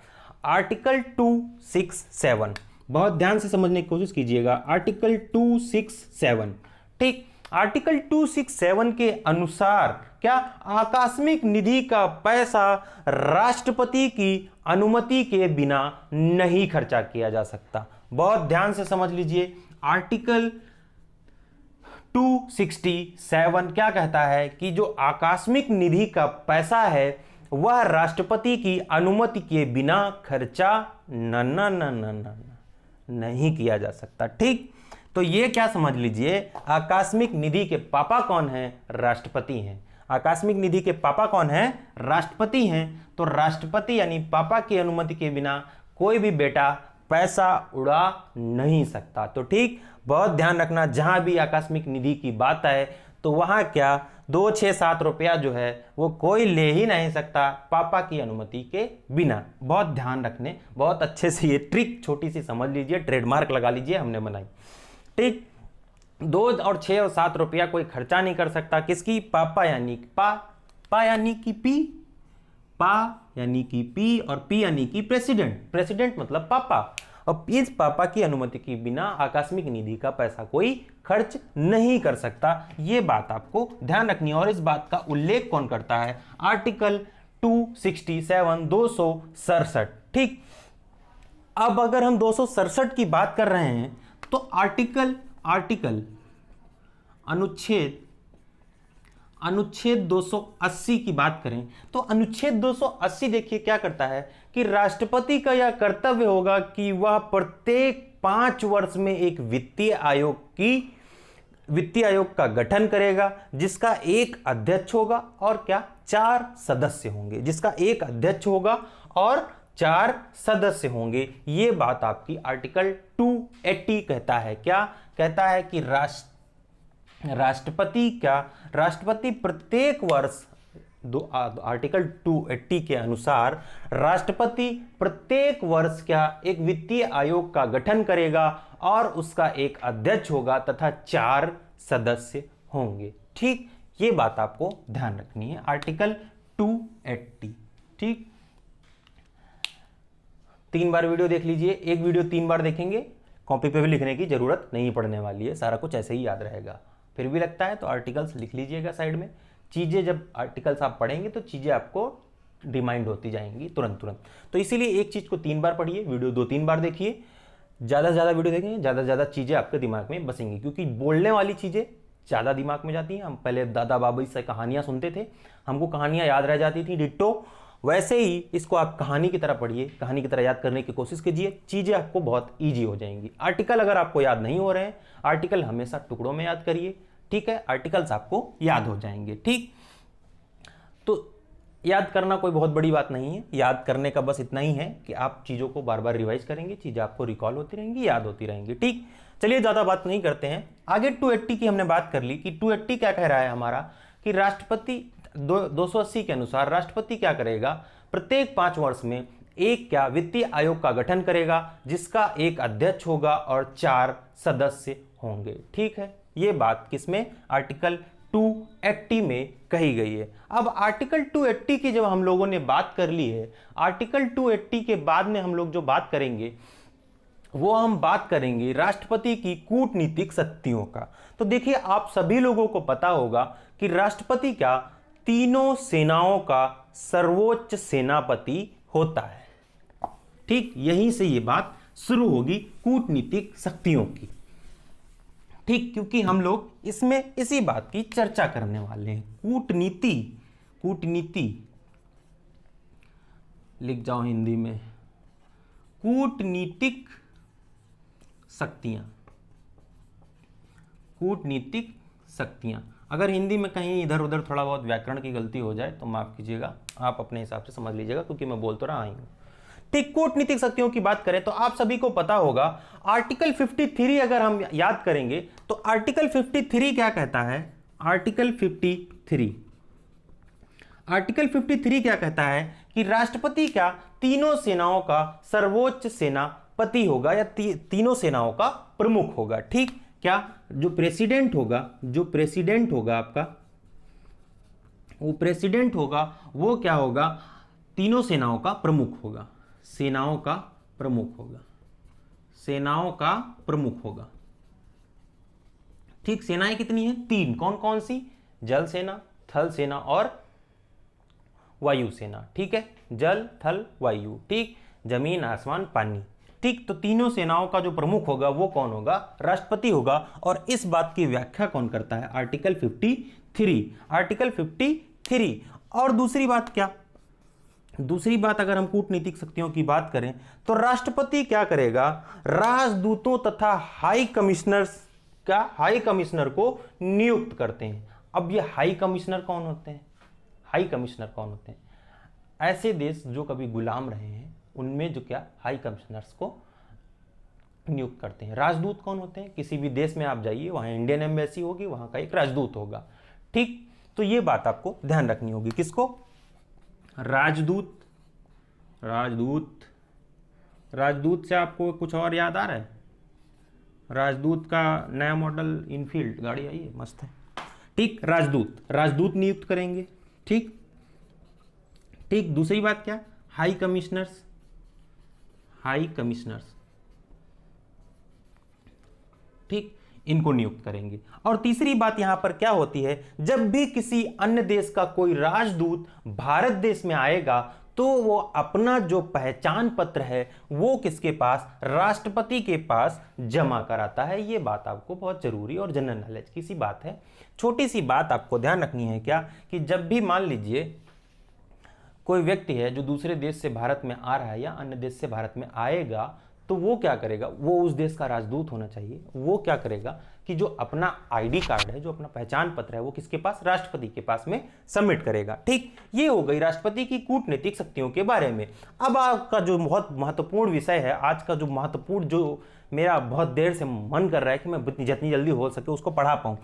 आर्टिकल 267 बहुत ध्यान से समझने की कोशिश कीजिएगा। आर्टिकल 267, ठीक। आर्टिकल 267 के अनुसार क्या? आकस्मिक निधि का पैसा राष्ट्रपति की अनुमति के बिना नहीं खर्चा किया जा सकता। बहुत ध्यान से समझ लीजिए। आर्टिकल 267 क्या कहता है कि जो आकस्मिक निधि का पैसा है वह राष्ट्रपति की अनुमति के बिना खर्चा नहीं किया जा सकता, ठीक। तो ये क्या समझ लीजिए, आकस्मिक निधि के पापा कौन है? राष्ट्रपति हैं। आकस्मिक निधि के पापा कौन है? राष्ट्रपति हैं। तो राष्ट्रपति यानी पापा की अनुमति के बिना कोई भी बेटा पैसा उड़ा नहीं सकता। तो ठीक, बहुत ध्यान रखना, जहां भी आकस्मिक निधि की बात आए तो वहां क्या 267 रुपया जो है वो कोई ले ही नहीं सकता पापा की अनुमति के बिना। बहुत ध्यान रखने, बहुत अच्छे से ये ट्रिक छोटी सी समझ लीजिए, ट्रेडमार्क लगा लीजिए, हमने बनाई, ठीक। 2 और 6 और 7 रुपया कोई खर्चा नहीं कर सकता किसकी? पापा यानी पा यानी कि पी और पी यानी कि प्रेसिडेंट मतलब पापा। और इस पापा की अनुमति के बिना आकस्मिक निधि का पैसा कोई खर्च नहीं कर सकता। ये बात आपको ध्यान रखनी है। और इस बात का उल्लेख कौन करता है? आर्टिकल 267 267, ठीक। अब अगर हम 267 की बात कर रहे हैं तो आर्टिकल अनुच्छेद 280 की बात करें तो अनुच्छेद 280 देखिए क्या करता है कि राष्ट्रपति का यह कर्तव्य होगा कि वह प्रत्येक 5 वर्ष में एक वित्तीय आयोग का गठन करेगा, जिसका एक अध्यक्ष होगा और क्या 4 सदस्य होंगे, जिसका एक अध्यक्ष होगा और 4 सदस्य होंगे। ये बात आपकी आर्टिकल 280 कहता है। क्या कहता है कि राष्ट्रपति प्रत्येक वर्ष आर्टिकल 280 के अनुसार राष्ट्रपति प्रत्येक वर्ष क्या एक वित्तीय आयोग का गठन करेगा और उसका एक अध्यक्ष होगा तथा 4 सदस्य होंगे, ठीक। ये बात आपको ध्यान रखनी है, आर्टिकल 280, ठीक। 3 बार वीडियो देख लीजिए, एक वीडियो 3 बार देखेंगे, कॉपी पे भी लिखने की जरूरत नहीं पड़ने वाली है, सारा कुछ ऐसे ही याद रहेगा। फिर भी लगता है तो आर्टिकल्स लिख लीजिएगा साइड में। चीज़ें जब आर्टिकल्स आप पढ़ेंगे तो चीज़ें आपको रिमाइंड होती जाएंगी तुरंत। तो इसीलिए एक चीज़ को 3 बार पढ़िए, वीडियो 2-3 बार देखिए। ज़्यादा से ज़्यादा वीडियो देखेंगे, ज़्यादा से ज़्यादा चीज़ें आपके दिमाग में बसेंगी, क्योंकि बोलने वाली चीज़ें ज़्यादा दिमाग में जाती हैं। हम पहले दादा बाबा से कहानियाँ सुनते थे, हमको कहानियाँ याद रह जाती थी डिट्टो, वैसे ही इसको आप कहानी की तरह पढ़िए, कहानी की तरह याद करने की कोशिश कीजिए, चीज़ें आपको बहुत ईजी हो जाएंगी। आर्टिकल अगर आपको याद नहीं हो रहे हैं, आर्टिकल हमेशा टुकड़ों में याद करिए, ठीक है। आर्टिकल्स आपको याद हो जाएंगे, ठीक। तो याद करना कोई बहुत बड़ी बात नहीं है, याद करने का बस इतना ही है कि आप चीज़ों को बार बार रिवाइज करेंगे, चीज़ें आपको रिकॉल होती रहेंगी, याद होती रहेंगी, ठीक। चलिए ज़्यादा बात नहीं करते हैं, आगे 280 की हमने बात कर ली कि 280 क्या कह रहा है हमारा कि राष्ट्रपति 280 के अनुसार राष्ट्रपति क्या करेगा, प्रत्येक 5 वर्ष में एक क्या वित्तीय आयोग का गठन करेगा, जिसका एक अध्यक्ष होगा और 4 सदस्य होंगे। ठीक है, ये बात किसमें, आर्टिकल 280 में कही गई है। अब आर्टिकल 280 की जब हम लोगों ने बात कर ली है, आर्टिकल 280 के बाद में हम लोग जो बात करेंगे वो हम बात करेंगे राष्ट्रपति की कूटनीतिक शक्तियों का। तो देखिए, आप सभी लोगों को पता होगा कि राष्ट्रपति क्या तीनों सेनाओं का सर्वोच्च सेनापति होता है। ठीक, यहीं से ये बात शुरू होगी कूटनीतिक शक्तियों की। ठीक, क्योंकि हम लोग इसमें इसी बात की चर्चा करने वाले हैं। कूटनीति, कूटनीति लिख जाओ हिंदी में, कूटनीतिक शक्तियां, कूटनीतिक शक्तियां। अगर हिंदी में कहीं इधर उधर थोड़ा बहुत व्याकरण की गलती हो जाए तो माफ कीजिएगा, आप अपने हिसाब से समझ लीजिएगा, क्योंकि मैं बोल तो रहा ही हूं। ठीक, कूटनीतिक शक्तियों की बात करें तो आप सभी को पता होगा आर्टिकल 53 अगर हम याद करेंगे तो आर्टिकल 53 क्या कहता है, आर्टिकल 53 क्या कहता है कि राष्ट्रपति क्या तीनों सेनाओं का सर्वोच्च सेनापति होगा या तीनों सेनाओं का प्रमुख होगा। ठीक, क्या जो प्रेसिडेंट होगा आपका, वो प्रेसिडेंट होगा, वो क्या होगा, तीनों सेनाओं का प्रमुख होगा, सेनाओं का प्रमुख होगा, सेनाओं का प्रमुख होगा। ठीक, सेनाएं कितनी हैं, 3। कौन कौन सी, जल सेना, थल सेना और वायु सेना। ठीक है, जल थल वायु, ठीक, जमीन आसमान पानी। ठीक, तो तीनों सेनाओं का जो प्रमुख होगा वो कौन होगा, राष्ट्रपति होगा। और इस बात की व्याख्या कौन करता है, आर्टिकल 53, आर्टिकल 53। और दूसरी बात क्या, दूसरी बात अगर हम कूटनीतिक शक्तियों की बात करें तो राष्ट्रपति क्या करेगा, राजदूतों तथा हाई कमिश्नर्स का, हाई कमिश्नर को नियुक्त करते हैं। अब ये हाई कमिश्नर कौन होते हैं, हाई कमिश्नर कौन होते हैं, ऐसे देश जो कभी गुलाम रहे हैं उनमें जो क्या हाई कमिश्नर्स को नियुक्त करते हैं। राजदूत कौन होते हैं, किसी भी देश में आप जाइए, वहां इंडियन एम्बेसी होगी, वहां का एक राजदूत होगा। ठीक, तो ये बात आपको ध्यान रखनी होगी, किसको, राजदूत, राजदूत। राजदूत से आपको कुछ और याद आ रहा है, राजदूत का नया मॉडल इनफील्ड गाड़ी आई है, मस्त है। ठीक, राजदूत, राजदूत नियुक्त करेंगे। ठीक, ठीक, दूसरी बात क्या, हाई कमिश्नर्स, हाई कमिश्नर्स, ठीक, इनको नियुक्त करेंगे। और तीसरी बात यहां पर क्या होती है, जब भी किसी अन्य देश का कोई राजदूत भारत देश में आएगा तो वो अपना जो पहचान पत्र है वो किसके पास, राष्ट्रपति के पास जमा कराता है। ये बात आपको बहुत जरूरी और जनरल नॉलेज की सी बात है। छोटी सी बात आपको ध्यान रखनी है क्या, कि जब भी मान लीजिए कोई व्यक्ति है जो दूसरे देश से भारत में आ रहा है या अन्य देश से भारत में आएगा, तो वो क्या करेगा, वो उस देश का राजदूत होना चाहिए। वो क्या करेगा कि जो अपना आईडी कार्ड है, जो अपना पहचान पत्र है, वो किसके पास, राष्ट्रपति के पास में सबमिट करेगा। ठीक, ये हो गई राष्ट्रपति की कूटनीतिक शक्तियों के बारे में। अब आपका जो बहुत महत्वपूर्ण विषय है आज का, जो महत्वपूर्ण, जो मेरा बहुत देर से मन कर रहा है कि मैं जितनी जल्दी हो सके उसको पढ़ा पाऊं।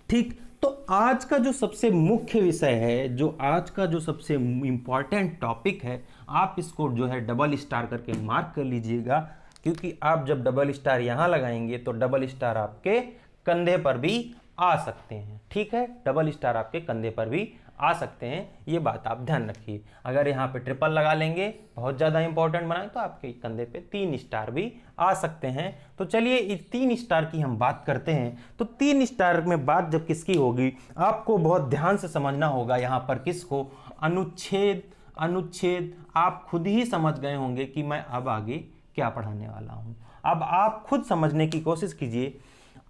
ठीक, तो आज का जो सबसे मुख्य विषय है, जो आज का जो सबसे इंपॉर्टेंट टॉपिक है, आप इसको जो है डबल स्टार करके मार्क कर लीजिएगा, क्योंकि आप जब डबल स्टार यहां लगाएंगे तो डबल स्टार आपके कंधे पर भी आ सकते हैं। ठीक है, डबल स्टार आपके कंधे पर भी आ सकते हैं, ये बात आप ध्यान रखिए। अगर यहाँ पे ट्रिपल लगा लेंगे, बहुत ज़्यादा इंपॉर्टेंट बनाए, तो आपके कंधे पे 3 स्टार भी आ सकते हैं। तो चलिए इस 3 स्टार की हम बात करते हैं। तो 3 स्टार में बात जब किसकी होगी, आपको बहुत ध्यान से समझना होगा यहाँ पर किसको, अनुच्छेद, अनुच्छेद। आप खुद ही समझ गए होंगे कि मैं अब आगे क्या पढ़ाने वाला हूँ। अब आप खुद समझने की कोशिश कीजिए।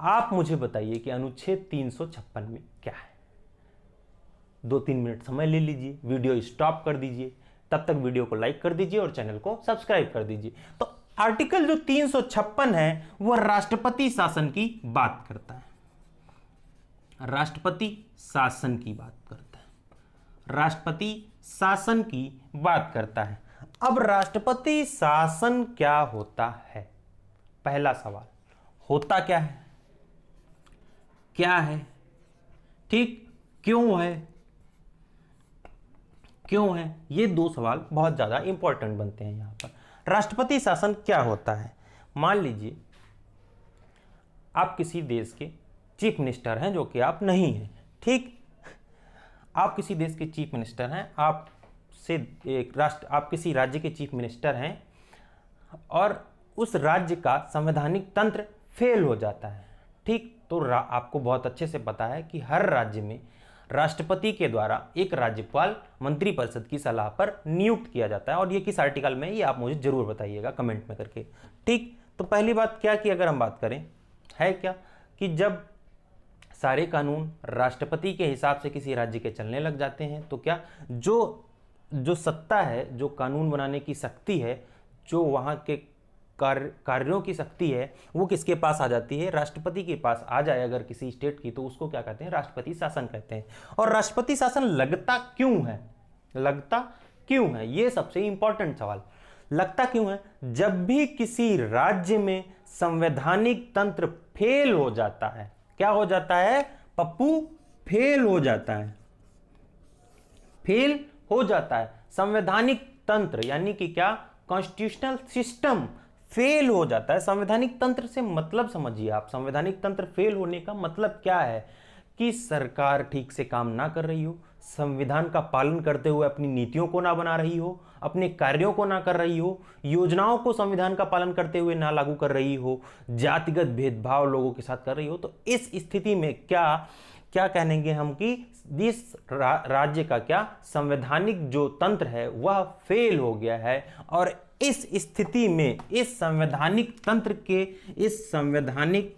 आप मुझे बताइए कि अनुच्छेद 356 में क्या है। 2-3 मिनट समय ले लीजिए, वीडियो स्टॉप कर दीजिए, तब तक वीडियो को लाइक कर दीजिए और चैनल को सब्सक्राइब कर दीजिए। तो आर्टिकल जो 356 है वह राष्ट्रपति शासन की बात करता है। राष्ट्रपति शासन की बात करता है, राष्ट्रपति शासन की बात करता है। अब राष्ट्रपति शासन क्या होता है, पहला सवाल, होता क्या है, ठीक, क्यों है, क्यों है? ये दो सवाल बहुत ज़्यादा इंपॉर्टेंट बनते हैं यहाँ पर। राष्ट्रपति शासन क्या होता है? मान लीजिए आप किसी देश के चीफ मिनिस्टर हैं, जो कि आप नहीं हैं, ठीक। आप किसी देश के चीफ मिनिस्टर हैं, आप किसी राज्य के चीफ मिनिस्टर हैं और उस राज्य का संवैधानिक तंत्र फेल हो जाता है, ठीक। तो आपको बहुत अच्छे से पता है कि हर राज्य में राष्ट्रपति के द्वारा एक राज्यपाल मंत्रिपरिषद की सलाह पर नियुक्त किया जाता है। और ये किस आर्टिकल में, ये आप मुझे जरूर बताइएगा कमेंट में करके, ठीक। तो पहली बात क्या कि अगर हम बात करें, है क्या कि जब सारे कानून राष्ट्रपति के हिसाब से किसी राज्य के चलने लग जाते हैं, तो क्या जो सत्ता है, जो कानून बनाने की शक्ति है, जो वहाँ के कार्यों की शक्ति है, वो किसके पास आ जाती है? राष्ट्रपति के पास आ जाए अगर किसी स्टेट की, तो उसको क्या कहते हैं? राष्ट्रपति शासन कहते हैं। और राष्ट्रपति शासन लगता क्यों है? लगता क्यों है? ये सबसे इंपॉर्टेंट सवाल। लगता क्यों है? जब भी किसी राज्य में संवैधानिक तंत्र फेल हो जाता है, क्या हो जाता है पप्पू? फेल हो जाता है, फेल हो जाता है। संवैधानिक तंत्र यानी कि क्या? कॉन्स्टिट्यूशनल सिस्टम फेल हो जाता है। संवैधानिक तंत्र से मतलब समझिए आप, संवैधानिक तंत्र फेल होने का मतलब क्या है? कि सरकार ठीक से काम ना कर रही हो, संविधान का पालन करते हुए अपनी नीतियों को ना बना रही हो, अपने कार्यों को ना कर रही हो, योजनाओं को संविधान का पालन करते हुए ना लागू कर रही हो, जातिगत भेदभाव लोगों के साथ कर रही हो। तो इस स्थिति में क्या कहेंगे हम कि इस राज्य का क्या संवैधानिक जो तंत्र है वह फेल हो गया है। और इस स्थिति में इस संवैधानिक तंत्र के इस संवैधानिक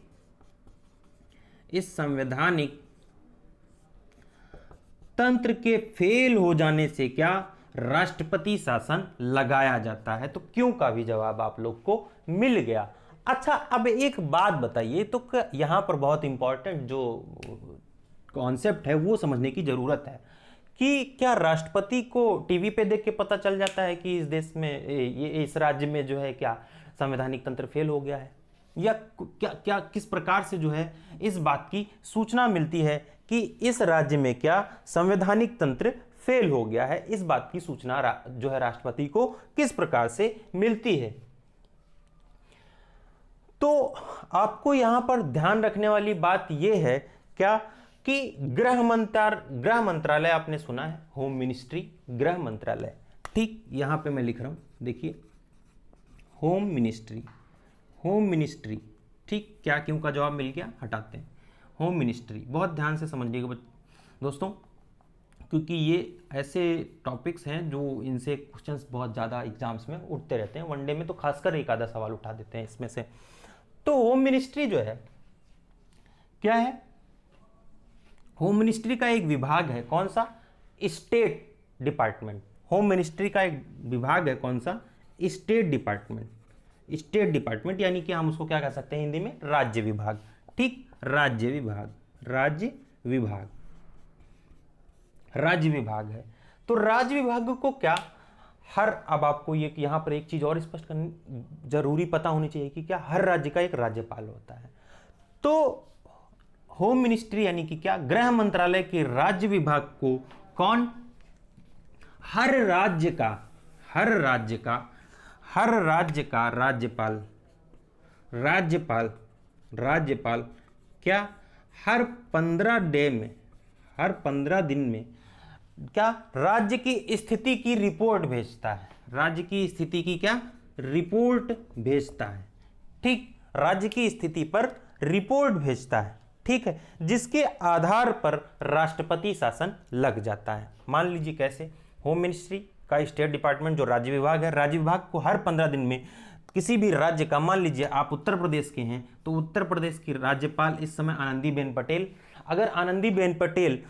तंत्र के फेल हो जाने से क्या? राष्ट्रपति शासन लगाया जाता है। तो क्यों का भी जवाब आप लोग को मिल गया। अच्छा, अब एक बात बताइए, तो यहां पर बहुत इंपॉर्टेंट जो कॉन्सेप्ट है वो समझने की जरूरत है कि क्या राष्ट्रपति को टीवी पे देख के पता चल जाता है कि इस देश में इस राज्य में जो है क्या संवैधानिक तंत्र फेल हो गया है, या क्या किस प्रकार से जो है इस बात की सूचना मिलती है कि इस राज्य में क्या संवैधानिक तंत्र फेल हो गया है? इस बात की सूचना जो है राष्ट्रपति को किस प्रकार से मिलती है? तो आपको यहां पर ध्यान रखने वाली बात यह है क्या कि गृह मंत्रालय आपने सुना है, होम मिनिस्ट्री, गृह मंत्रालय, ठीक। यहां पे मैं लिख रहा हूं, देखिए होम मिनिस्ट्री, ठीक। क्या क्यों का जवाब मिल गया, हटाते हैं। होम मिनिस्ट्री बहुत ध्यान से समझिएगा दोस्तों, क्योंकि ये ऐसे टॉपिक्स हैं जो इनसे क्वेश्चंस बहुत ज़्यादा एग्जाम्स में उठते रहते हैं। वनडे में तो खासकर एक आधा सवाल उठा देते हैं इसमें से। तो होम मिनिस्ट्री जो है क्या है? होम मिनिस्ट्री का एक विभाग है, कौन सा? State department. होम मिनिस्ट्री का एक विभाग है, कौन सा? State department. स्टेट डिपार्टमेंट यानी कि हम उसको क्या कह सकते हैं हिंदी में? राज्य विभाग, ठीक। राज्य विभाग है। तो राज्य विभाग को क्या अब आपको ये यहां पर एक चीज और स्पष्ट करनी जरूरी पता होनी चाहिए कि क्या हर राज्य का एक राज्यपाल होता है। तो होम मिनिस्ट्री यानी कि क्या? गृह मंत्रालय के राज्य विभाग को कौन? हर राज्य का राज्यपाल क्या हर 15 दिन में क्या राज्य की स्थिति की रिपोर्ट भेजता है। राज्य की स्थिति की क्या रिपोर्ट भेजता है, ठीक। राज्य की स्थिति पर रिपोर्ट भेजता है, ठीक है, जिसके आधार पर राष्ट्रपति शासन लग जाता है। मान लीजिए कैसे? होम मिनिस्ट्री का स्टेट डिपार्टमेंट जो राज्य विभाग है, राज्य विभाग को हर 15 दिन में किसी भी राज्य का, मान लीजिए आप उत्तर प्रदेश के हैं तो उत्तर प्रदेश की राज्यपाल इस समय आनंदीबेन पटेल, अगर आनंदीबेन पटेल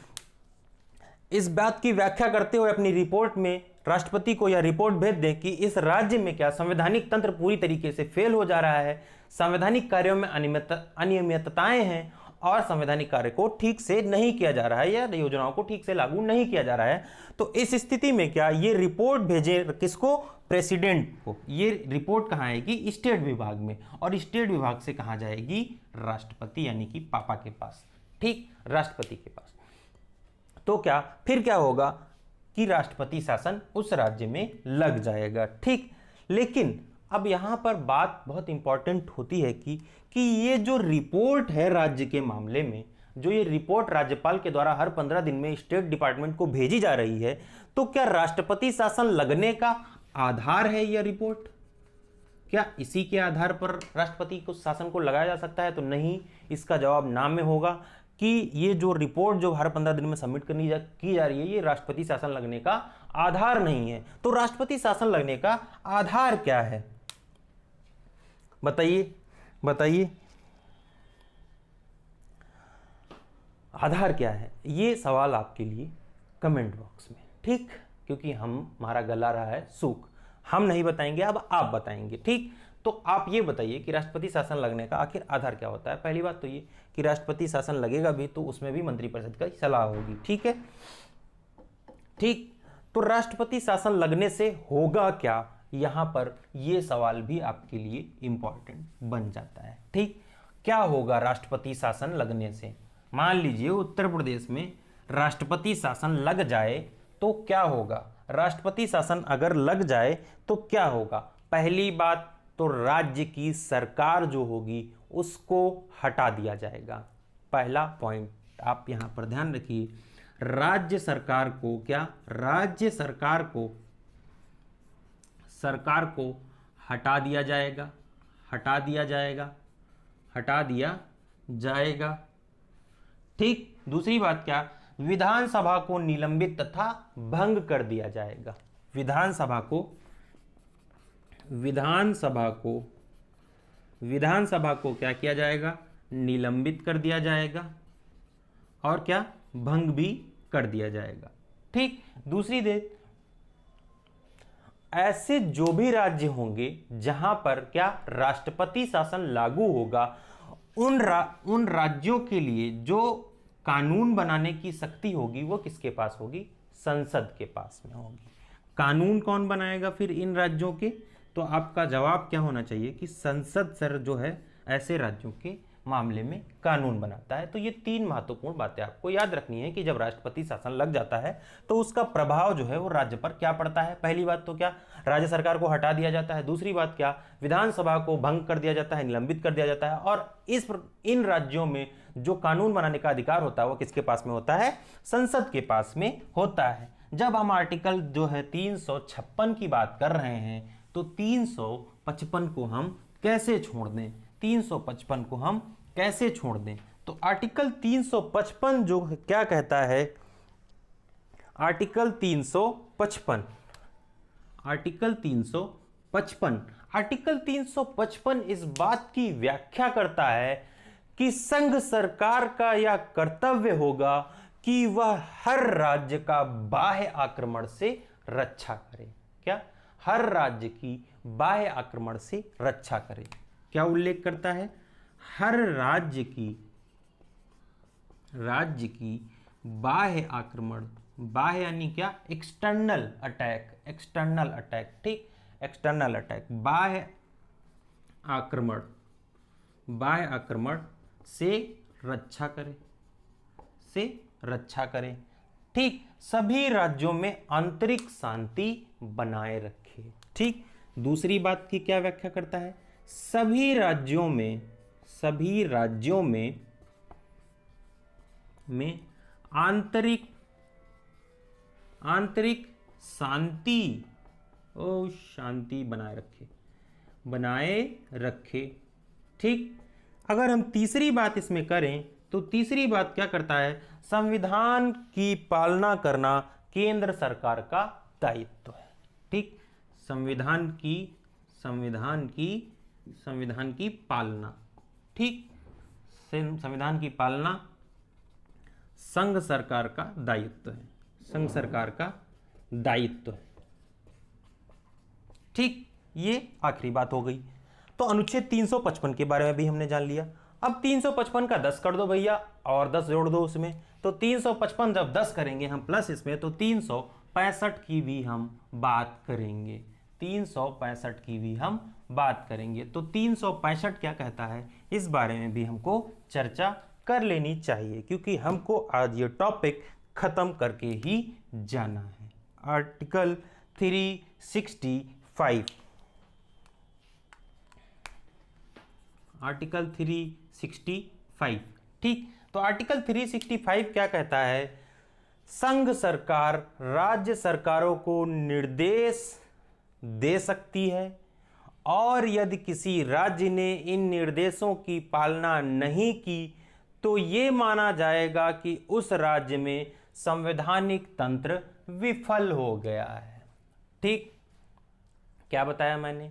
इस बात की व्याख्या करते हुए अपनी रिपोर्ट में राष्ट्रपति को यह रिपोर्ट भेज दें कि इस राज्य में क्या संवैधानिक तंत्र पूरी तरीके से फेल हो जा रहा है, संवैधानिक कार्यों में अनियमितताएं हैं और संवैधानिक कार्य को ठीक से नहीं किया जा रहा है या योजनाओं को ठीक से लागू नहीं किया जा रहा है, तो इस स्थिति में क्या ये रिपोर्ट भेजे किसको? प्रेसिडेंट को। ये रिपोर्ट कहाँ आएगी? स्टेट विभाग में, और स्टेट विभाग से कहाँ जाएगी? राष्ट्रपति यानी कि पापा के पास, ठीक, राष्ट्रपति के पास। तो क्या फिर क्या होगा? कि राष्ट्रपति शासन उस राज्य में लग जाएगा। ठीक, लेकिन अब यहाँ पर बात बहुत इंपॉर्टेंट होती है कि ये जो रिपोर्ट है राज्य के मामले में, जो ये रिपोर्ट राज्यपाल के द्वारा हर 15 दिन में स्टेट डिपार्टमेंट को भेजी जा रही है, तो क्या राष्ट्रपति शासन लगने का आधार है यह रिपोर्ट? क्या इसी के आधार पर राष्ट्रपति को शासन को लगाया जा सकता है? तो नहीं, इसका जवाब ना में होगा कि ये जो रिपोर्ट जो हर 15 दिन में सबमिट की जा रही है, ये राष्ट्रपति शासन लगने का आधार नहीं है। तो राष्ट्रपति शासन लगने का आधार क्या है, बताइए बताइए, आधार क्या है? ये सवाल आपके लिए कमेंट बॉक्स में, ठीक, क्योंकि हमारा गला रहा है सूख, हम नहीं बताएंगे, अब आप बताएंगे। ठीक, तो आप ये बताइए कि राष्ट्रपति शासन लगने का आखिर आधार क्या होता है। पहली बात तो ये कि राष्ट्रपति शासन लगेगा भी तो उसमें भी मंत्रिपरिषद की सलाह होगी। ठीक है, ठीक, तो राष्ट्रपति शासन लगने से होगा क्या, यहां पर ये सवाल भी आपके लिए इंपॉर्टेंट बन जाता है। ठीक, क्या होगा राष्ट्रपति शासन लगने से? मान लीजिए उत्तर प्रदेश में राष्ट्रपति शासन लग जाए तो क्या होगा? राष्ट्रपति शासन अगर लग जाए तो क्या होगा? पहली बात तो राज्य की सरकार जो होगी उसको हटा दिया जाएगा। पहला पॉइंट आप यहां पर ध्यान रखिए, राज्य सरकार को क्या, राज्य सरकार को हटा दिया जाएगा, हटा दिया जाएगा, हटा दिया जाएगा। ठीक, दूसरी बात क्या, विधानसभा को निलंबित तथा भंग कर दिया जाएगा। विधानसभा को क्या किया जाएगा? निलंबित कर दिया जाएगा और क्या, भंग भी कर दिया जाएगा। ठीक, दूसरी बात, ऐसे जो भी राज्य होंगे जहां पर क्या राष्ट्रपति शासन लागू होगा, उन राज्यों के लिए जो कानून बनाने की शक्ति होगी वो किसके पास होगी? संसद के पास में होगी। कानून कौन बनाएगा फिर इन राज्यों के? तो आपका जवाब क्या होना चाहिए कि संसद सर जो है ऐसे राज्यों के मामले में कानून बनाता है। तो ये तीन महत्वपूर्ण बातें आपको याद रखनी है कि जब राष्ट्रपति शासन लग जाता है तो उसका प्रभाव जो है वो राज्य पर क्या पड़ता है। पहली बात तो क्या, राज्य सरकार को हटा दिया जाता है। दूसरी बात क्या, विधानसभा को भंग कर दिया जाता है, निलंबित कर दिया जाता है। और इन राज्यों में जो कानून बनाने का अधिकार होता है वो किसके पास में होता है? संसद के पास में होता है। जब हम आर्टिकल जो है 356 की बात कर रहे हैं तो 355 को हम कैसे छोड़ दें? 355 को हम कैसे छोड़ दें? तो आर्टिकल 355 जो क्या कहता है, आर्टिकल 355 इस बात की व्याख्या करता है कि संघ सरकार का यह कर्तव्य होगा कि वह हर राज्य का बाह्य आक्रमण से रक्षा करे। क्या? हर राज्य की बाह्य आक्रमण से रक्षा करे। क्या उल्लेख करता है? हर राज्य की बाह्य आक्रमण, बाह्य यानी क्या? एक्सटर्नल अटैक, ठीक, एक्सटर्नल अटैक, बाह्य आक्रमण से रक्षा करे। ठीक, सभी राज्यों में आंतरिक शांति बनाए रखे। ठीक, दूसरी बात की क्या व्याख्या करता है? सभी राज्यों में आंतरिक शांति बनाए रखे। ठीक, अगर हम तीसरी बात इसमें करें तो तीसरी बात क्या करता है? संविधान की पालना करना केंद्र सरकार का दायित्व है। ठीक, संविधान की पालना, ठीक, संविधान की पालना संघ सरकार का दायित्व है, संघ सरकार का दायित्व है। ठीक, ये आखिरी बात हो गई। तो अनुच्छेद 355 के बारे में भी हमने जान लिया। अब 355 का 10 कर दो भैया और 10 जोड़ दो उसमें, तो 355 जब 10 करेंगे हम प्लस इसमें तो 365 की भी हम बात करेंगे, 365 की भी हम बात करेंगे। तो 365 क्या कहता है इस बारे में भी हमको चर्चा कर लेनी चाहिए, क्योंकि हमको आज ये टॉपिक खत्म करके ही जाना है। Article 365, article 365। ठीक, तो आर्टिकल 365 क्या कहता है? संघ सरकार राज्य सरकारों को निर्देश दे सकती है और यदि किसी राज्य ने इन निर्देशों की पालना नहीं की तो ये माना जाएगा कि उस राज्य में संवैधानिक तंत्र विफल हो गया है। ठीक, क्या बताया मैंने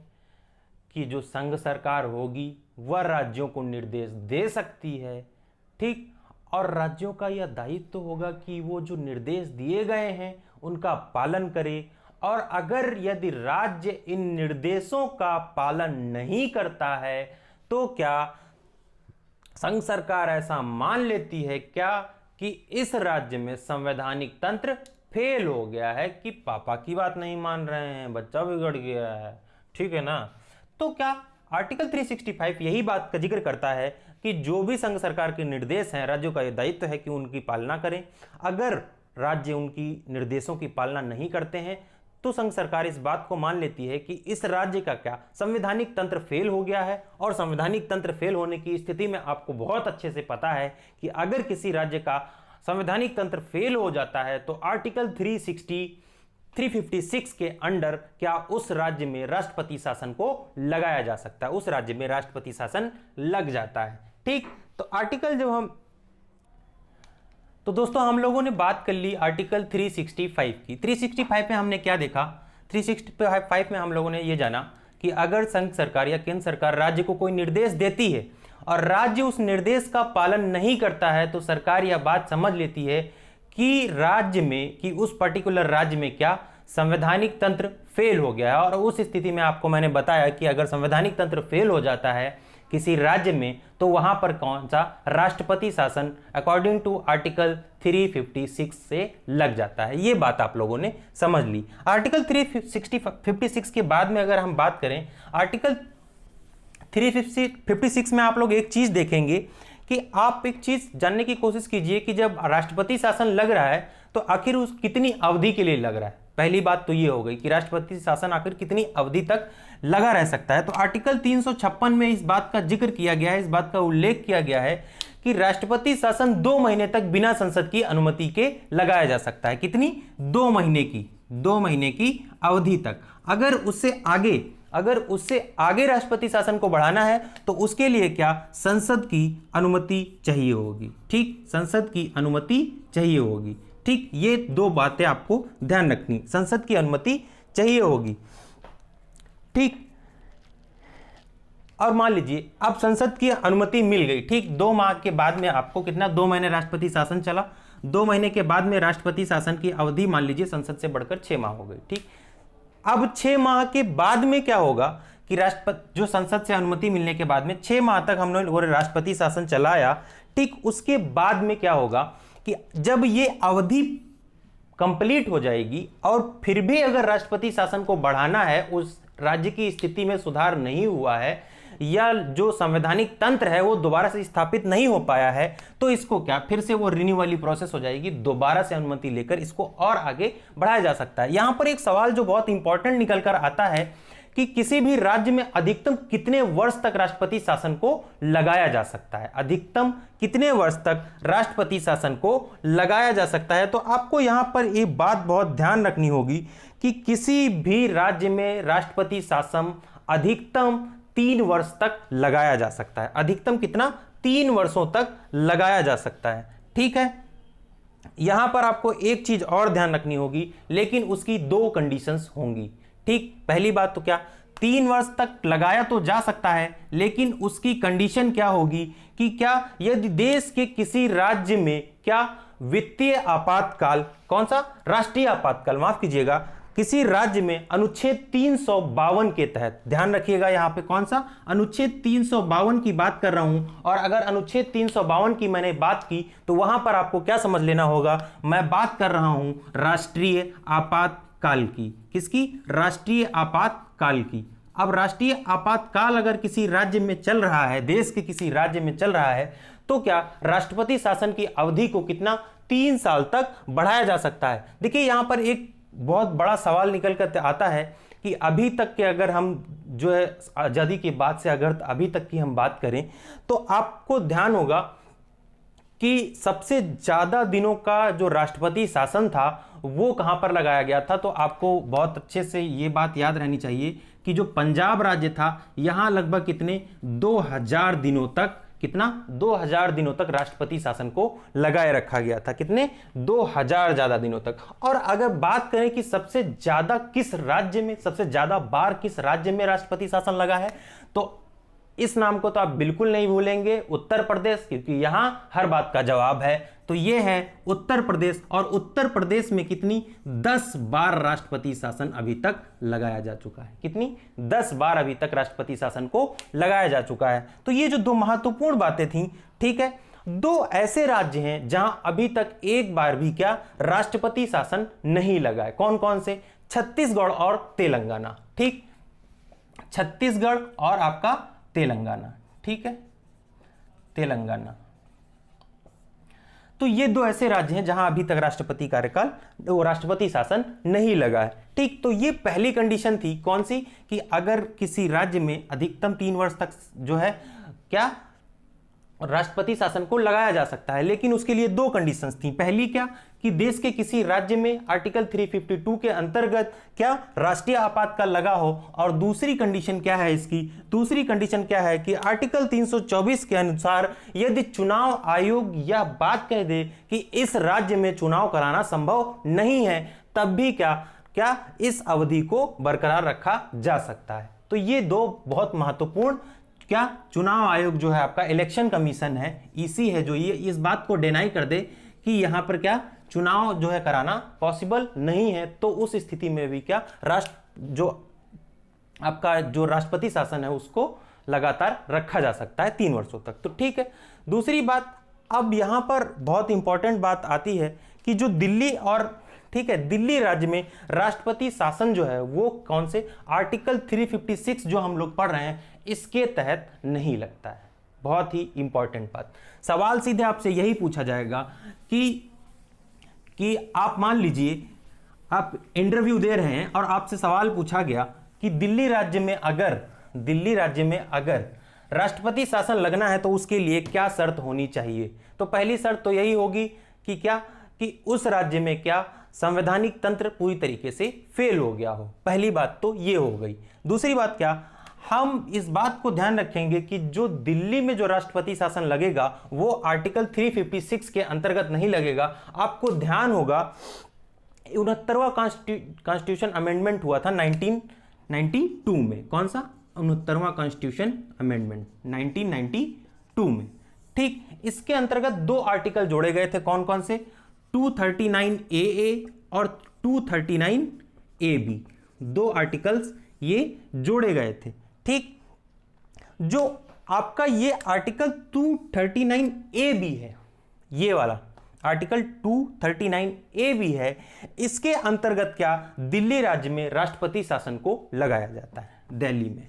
कि जो संघ सरकार होगी वह राज्यों को निर्देश दे सकती है। ठीक, और राज्यों का यह दायित्व होगा कि वो जो निर्देश दिए गए हैं उनका पालन करे, और अगर यदि राज्य इन निर्देशों का पालन नहीं करता है तो क्या संघ सरकार ऐसा मान लेती है क्या कि इस राज्य में संवैधानिक तंत्र फेल हो गया है, कि पापा की बात नहीं मान रहे हैं, बच्चा बिगड़ गया है। ठीक है ना? तो क्या आर्टिकल 365 यही बात का जिक्र करता है कि जो भी संघ सरकार के निर्देश हैं राज्यों का यह दायित्व है कि उनकी पालना करें। अगर राज्य उनकी निर्देशों की पालना नहीं करते हैं तो संघ सरकार इस बात को मान लेती है कि इस राज्य का क्या संवैधानिक तंत्र फेल हो गया है। और संवैधानिक तंत्र फेल होने की स्थिति में आपको बहुत अच्छे से पता है कि अगर किसी राज्य का संवैधानिक तंत्र फेल हो जाता है तो आर्टिकल 356 के अंडर क्या उस राज्य में राष्ट्रपति शासन को लगाया जा सकता है, उस राज्य में राष्ट्रपति शासन लग जाता है। ठीक, तो आर्टिकल जब हम तो दोस्तों हम लोगों ने बात कर ली आर्टिकल 365 की। 365 में हमने क्या देखा? 365 में हम लोगों ने ये जाना कि अगर संघ सरकार या केंद्र सरकार राज्य को कोई निर्देश देती है और राज्य उस निर्देश का पालन नहीं करता है तो सरकार यह बात समझ लेती है कि राज्य में, कि उस पर्टिकुलर राज्य में क्या संवैधानिक तंत्र फेल हो गया है। और उस स्थिति में आपको मैंने बताया कि अगर संवैधानिक तंत्र फेल हो जाता है किसी राज्य में तो वहां पर कौन सा राष्ट्रपति शासन अकॉर्डिंग टू आर्टिकल 356 से लग जाता है। ये बात आप लोगों ने समझ ली। आर्टिकल 356 के बाद में अगर हम बात करें आर्टिकल 356 में आप लोग एक चीज देखेंगे कि आप एक चीज जानने की कोशिश कीजिए कि जब राष्ट्रपति शासन लग रहा है तो आखिर उस कितनी अवधि के लिए लग रहा है। पहली बात तो ये हो गई कि राष्ट्रपति शासन आखिर कितनी अवधि तक लगा रह सकता है। तो आर्टिकल 356 में इस बात का जिक्र किया गया है, इस बात का उल्लेख किया गया है कि राष्ट्रपति शासन 2 महीने तक बिना संसद की अनुमति के लगाया जा सकता है। कितनी? 2 महीने की अवधि तक। अगर उससे आगे राष्ट्रपति शासन को बढ़ाना है तो उसके लिए क्या संसद की अनुमति चाहिए होगी। ठीक, संसद की अनुमति चाहिए होगी। ठीक, ये 2 बातें आपको ध्यान रखनी, संसद की अनुमति चाहिए होगी। ठीक, और मान लीजिए अब संसद की अनुमति मिल गई। ठीक, 2 माह के बाद में आपको कितना 2 महीने राष्ट्रपति शासन चला, 2 महीने के बाद में राष्ट्रपति शासन की अवधि मान लीजिए संसद से बढ़कर 6 माह हो गई। ठीक, अब 6 माह के बाद में क्या होगा कि राष्ट्रपति जो संसद से अनुमति मिलने के बाद में 6 माह तक हम लोगों ने राष्ट्रपति शासन चलाया। ठीक, उसके बाद में क्या होगा कि जब ये अवधि कंप्लीट हो जाएगी और फिर भी अगर राष्ट्रपति शासन को बढ़ाना है, उस राज्य की स्थिति में सुधार नहीं हुआ है या जो संवैधानिक तंत्र है वो दोबारा से स्थापित नहीं हो पाया है, तो इसको क्या फिर से वो रिन्यू वाली प्रोसेस हो जाएगी, दोबारा से अनुमति लेकर इसको और आगे बढ़ाया जा सकता है। यहां पर एक सवाल जो बहुत इंपॉर्टेंट निकल कर आता है कि किसी भी राज्य में अधिकतम कितने वर्ष तक राष्ट्रपति शासन को लगाया जा सकता है, अधिकतम कितने वर्ष तक राष्ट्रपति शासन को लगाया जा सकता है। तो आपको यहां पर एक बात बहुत ध्यान रखनी होगी कि किसी भी राज्य में राष्ट्रपति शासन अधिकतम 3 वर्ष तक लगाया जा सकता है। अधिकतम कितना? 3 वर्षों तक लगाया जा सकता है। ठीक है, यहां पर आपको एक चीज और ध्यान रखनी होगी, लेकिन उसकी 2 कंडीशंस होंगी। ठीक, पहली बात तो क्या 3 वर्ष तक लगाया तो जा सकता है, लेकिन उसकी कंडीशन क्या होगी कि क्या यदि देश के किसी राज्य में क्या वित्तीय आपातकाल, कौन सा? राष्ट्रीय आपातकाल, माफ कीजिएगा, किसी राज्य में अनुच्छेद 352 के तहत, ध्यान रखिएगा यहां पे कौन सा? अनुच्छेद 352 की बात कर रहा हूं। और अगर अनुच्छेद 352 की मैंने बात की तो वहां पर आपको क्या समझ लेना होगा, मैं बात कर रहा हूं राष्ट्रीय आपातकाल की। किसकी? राष्ट्रीय आपातकाल की। अब राष्ट्रीय आपातकाल अगर किसी राज्य में चल रहा है, देश के किसी राज्य में चल रहा है, तो क्या राष्ट्रपति शासन की अवधि को कितना 3 साल तक बढ़ाया जा सकता है। देखिए यहां पर एक बहुत बड़ा सवाल निकल कर आता है कि अभी तक के अगर हम जो है आज़ादी के बाद से अगर अभी तक की हम बात करें तो आपको ध्यान होगा कि सबसे ज़्यादा दिनों का जो राष्ट्रपति शासन था वो कहाँ पर लगाया गया था। तो आपको बहुत अच्छे से ये बात याद रहनी चाहिए कि जो पंजाब राज्य था यहाँ लगभग कितने 2000 दिनों तक, कितना 2000 दिनों तक राष्ट्रपति शासन को लगाए रखा गया था। कितने 2000 ज़्यादा दिनों तक। और अगर बात करें कि सबसे ज़्यादा किस राज्य में, सबसे ज़्यादा बार किस राज्य में राष्ट्रपति शासन लगा है, तो इस नाम को तो आप बिल्कुल नहीं भूलेंगे, उत्तर प्रदेश, क्योंकि यहां हर बात का जवाब है। तो यह है उत्तर प्रदेश। और उत्तर प्रदेश में कितनी 10 बार राष्ट्रपति शासन अभी तक लगाया जा चुका है। कितनी 10 बार अभी तक राष्ट्रपति शासन को लगाया जा चुका है। तो ये जो दो महत्वपूर्ण बातें थी, ठीक है, दो ऐसे राज्य हैं जहां अभी तक एक बार भी क्या राष्ट्रपति शासन नहीं लगा है। कौन कौन से? छत्तीसगढ़ और तेलंगाना। ठीक, छत्तीसगढ़ और आपका तेलंगाना। ठीक है, तेलंगाना। तो ये दो ऐसे राज्य हैं जहां अभी तक राष्ट्रपति कार्यकाल, वो राष्ट्रपति शासन नहीं लगा है। ठीक, तो ये पहली कंडीशन थी कौन सी, कि अगर किसी राज्य में अधिकतम 3 वर्ष तक जो है क्या राष्ट्रपति शासन को लगाया जा सकता है। लेकिन उसके लिए दो कंडीशंस थी। पहली क्या, कि देश के किसी राज्य में आर्टिकल 352 के अंतर्गत क्या राष्ट्रीय आपातकाल लगा हो। और दूसरी कंडीशन क्या है इसकी, दूसरी कंडीशन क्या है कि आर्टिकल 324 के अनुसार यदि चुनाव आयोग यह बात कह दे कि इस राज्य में चुनाव कराना संभव नहीं है, तब भी क्या इस अवधि को बरकरार रखा जा सकता है। तो ये दो बहुत महत्वपूर्ण क्या चुनाव आयोग जो है आपका इलेक्शन कमीशन है, ईसी है, जो ये इस बात को डिनाई कर दे कि यहां पर क्या चुनाव जो है कराना पॉसिबल नहीं है, तो उस स्थिति में भी क्या जो आपका जो राष्ट्रपति शासन है उसको लगातार रखा जा सकता है 3 वर्षों तक। तो ठीक है। दूसरी बात, अब यहां पर बहुत इंपॉर्टेंट बात आती है कि जो दिल्ली और ठीक है दिल्ली राज्य में राष्ट्रपति शासन जो है वो कौन से आर्टिकल 356 जो हम लोग पढ़ रहे हैं इसके तहत नहीं लगता है। बहुत ही इंपॉर्टेंट बात। सवाल सीधे आपसे यही पूछा जाएगा कि आप मान लीजिए आप इंटरव्यू दे रहे हैं और आपसे सवाल पूछा गया कि दिल्ली राज्य में अगर राष्ट्रपति शासन लगना है तो उसके लिए क्या शर्त होनी चाहिए। तो पहली शर्त तो यही होगी कि क्या कि उस राज्य में क्या संवैधानिक तंत्र पूरी तरीके से फेल हो गया हो। पहली बात तो ये हो गई। दूसरी बात क्या, हम इस बात को ध्यान रखेंगे कि जो दिल्ली में जो राष्ट्रपति शासन लगेगा वो आर्टिकल 356 के अंतर्गत नहीं लगेगा। आपको ध्यान होगा 69वां कॉन्स्टिट्यूशन अमेंडमेंट हुआ था 1992 में। कौन सा? 69वां कॉन्स्टिट्यूशन अमेंडमेंट 1992 में। ठीक, इसके अंतर्गत दो आर्टिकल जोड़े गए थे। कौन कौन से? 239AA और 239AB, दो आर्टिकल्स ये जोड़े गए थे। ठीक, जो आपका ये आर्टिकल 239AB है, ये वाला आर्टिकल 239AB है, इसके अंतर्गत क्या दिल्ली राज्य में राष्ट्रपति शासन को लगाया जाता है दिल्ली में।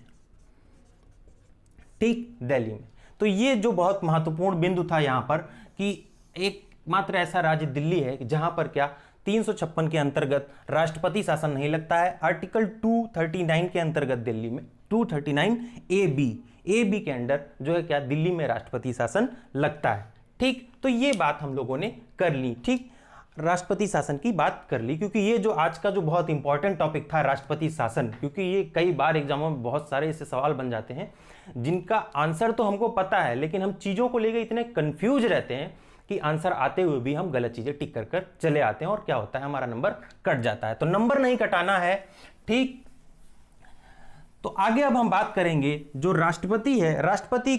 ठीक, दिल्ली में। तो ये जो बहुत महत्वपूर्ण बिंदु था यहां पर कि एकमात्र ऐसा राज्य दिल्ली है जहां पर क्या 356 के अंतर्गत राष्ट्रपति शासन नहीं लगता है। आर्टिकल 239 के अंतर्गत दिल्ली में 239AB के अंडर जो है क्या दिल्ली में राष्ट्रपति शासन लगता है। ठीक, तो ये बात हम लोगों ने कर ली। ठीक, राष्ट्रपति शासन की बात कर ली, क्योंकि ये जो आज का जो बहुत इंपॉर्टेंट टॉपिक था राष्ट्रपति शासन, क्योंकि ये कई बार एग्जामों में बहुत सारे ऐसे सवाल बन जाते हैं जिनका आंसर तो हमको पता है, लेकिन हम चीज़ों को लेकर इतने कंफ्यूज रहते हैं कि आंसर आते हुए भी हम गलत चीजें टिक कर कर चले आते हैं और क्या होता है हमारा नंबर कट जाता है। तो नंबर नहीं कटाना है। ठीक, तो आगे अब हम बात करेंगे जो राष्ट्रपति है, राष्ट्रपति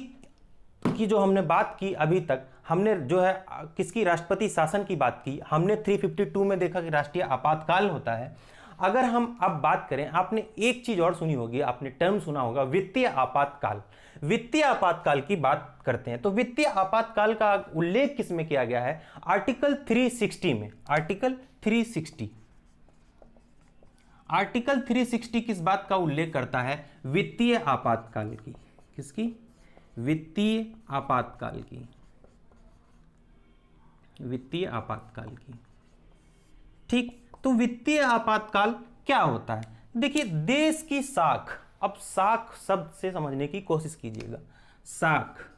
की जो हमने बात की अभी तक, हमने जो है किसकी राष्ट्रपति शासन की बात की, हमने 352 में देखा कि राष्ट्रीय आपातकाल होता है। अगर हम अब बात करें, आपने एक चीज और सुनी होगी, आपने टर्म सुना होगा वित्तीय आपातकाल। वित्तीय आपातकाल की बात करते हैं तो वित्तीय आपातकाल का उल्लेख किस में किया गया है? आर्टिकल 360 में। आर्टिकल 360 किस बात का उल्लेख करता है? वित्तीय आपातकाल की। किसकी? वित्तीय आपातकाल की। वित्तीय आपातकाल की। ठीक, तो वित्तीय आपातकाल क्या होता है? देखिए, देश की साख, अब साख शब्द से समझने की कोशिश कीजिएगा। साख,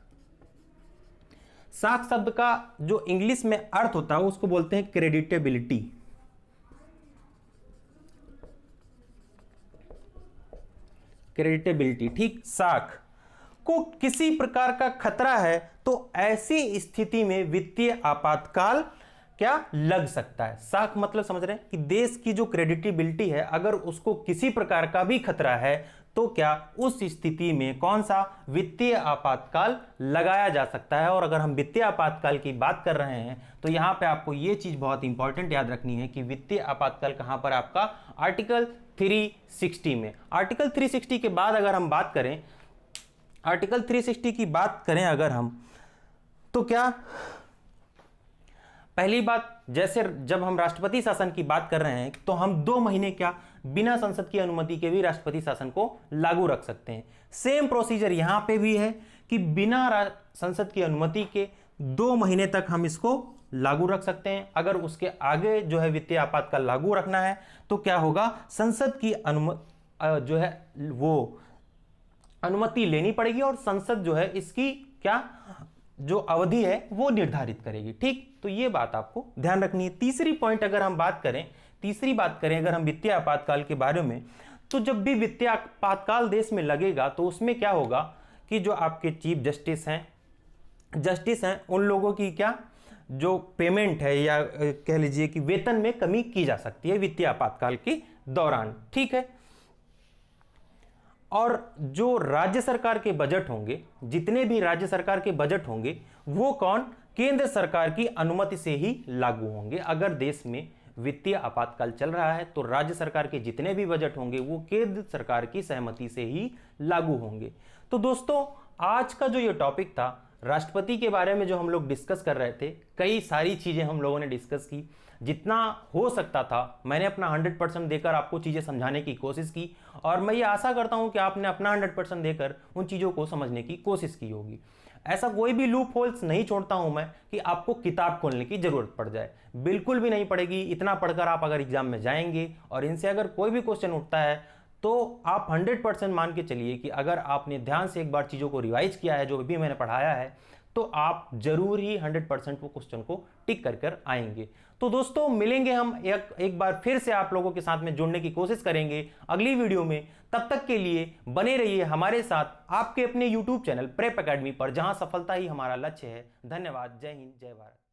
साख शब्द का जो इंग्लिश में अर्थ होता है उसको बोलते हैं क्रेडिटेबिलिटी। क्रेडिटेबिलिटी, ठीक। साख को किसी प्रकार का खतरा है तो ऐसी स्थिति में वित्तीय आपातकाल क्या लग सकता है। साख मतलब समझ रहे हैं कि देश की जो क्रेडिटेबिलिटी है, अगर उसको किसी प्रकार का भी खतरा है तो क्या उस स्थिति में कौन सा वित्तीय आपातकाल लगाया जा सकता है। और अगर हम वित्तीय आपातकाल की बात कर रहे हैं तो यहां पे आपको यह चीज बहुत इंपॉर्टेंट याद रखनी है कि वित्तीय आपातकाल कहां पर आपका आर्टिकल 360 में। आर्टिकल 360 के बाद अगर हम बात करें, आर्टिकल 360 की बात करें अगर हम, तो क्या पहली बात, जैसे जब हम राष्ट्रपति शासन की बात कर रहे हैं तो हम 2 महीने क्या बिना संसद की अनुमति के भी राष्ट्रपति शासन को लागू रख सकते हैं। सेम प्रोसीजर यहां पे भी है कि बिना संसद की अनुमति के 2 महीने तक हम इसको लागू रख सकते हैं। अगर उसके आगे जो है वित्तीय आपातकाल लागू रखना है तो क्या होगा, संसद की जो है वो अनुमति लेनी पड़ेगी और संसद जो है इसकी क्या जो अवधि है वो निर्धारित करेगी। ठीक, तो ये बात आपको ध्यान रखनी है। तीसरी पॉइंट अगर हम बात करें अगर हम वित्तीय आपातकाल के बारे में, तो जब भी वित्तीय आपातकाल देश में लगेगा तो उसमें क्या होगा कि जो आपके चीफ जस्टिस हैं उन लोगों की क्या जो पेमेंट है या कह लीजिए कि वेतन में कमी की जा सकती है वित्तीय आपातकाल के दौरान। ठीक है, और जो राज्य सरकार के बजट होंगे, जितने भी राज्य सरकार के बजट होंगे वो कौन, केंद्र सरकार की अनुमति से ही लागू होंगे। अगर देश में वित्तीय आपातकाल चल रहा है तो राज्य सरकार के जितने भी बजट होंगे वो केंद्र सरकार की सहमति से ही लागू होंगे। तो दोस्तों, आज का जो ये टॉपिक था राष्ट्रपति के बारे में जो हम लोग डिस्कस कर रहे थे, कई सारी चीजें हम लोगों ने डिस्कस की। जितना हो सकता था मैंने अपना 100% देकर आपको चीजें समझाने की कोशिश की और मैं ये आशा करता हूं कि आपने अपना 100% देकर उन चीजों को समझने की कोशिश की होगी। ऐसा कोई भी लूप होल्स नहीं छोड़ता हूं मैं कि आपको किताब खोलने की जरूरत पड़ जाए, बिल्कुल भी नहीं पड़ेगी। इतना पढ़कर आप अगर एग्जाम में जाएंगे और इनसे अगर कोई भी क्वेश्चन उठता है तो आप 100% मान के चलिए कि अगर आपने ध्यान से एक बार चीज़ों को रिवाइज किया है जो भी मैंने पढ़ाया है तो आप जरूर ही 100% वो क्वेश्चन को टिक कर कर आएंगे। तो दोस्तों, मिलेंगे हम एक बार फिर से आप लोगों के साथ में जुड़ने की कोशिश करेंगे अगली वीडियो में। तब तक के लिए बने रहिए हमारे साथ आपके अपने YouTube चैनल प्रेप एकेडमी पर, जहां सफलता ही हमारा लक्ष्य है। धन्यवाद। जय हिंद, जय भारत।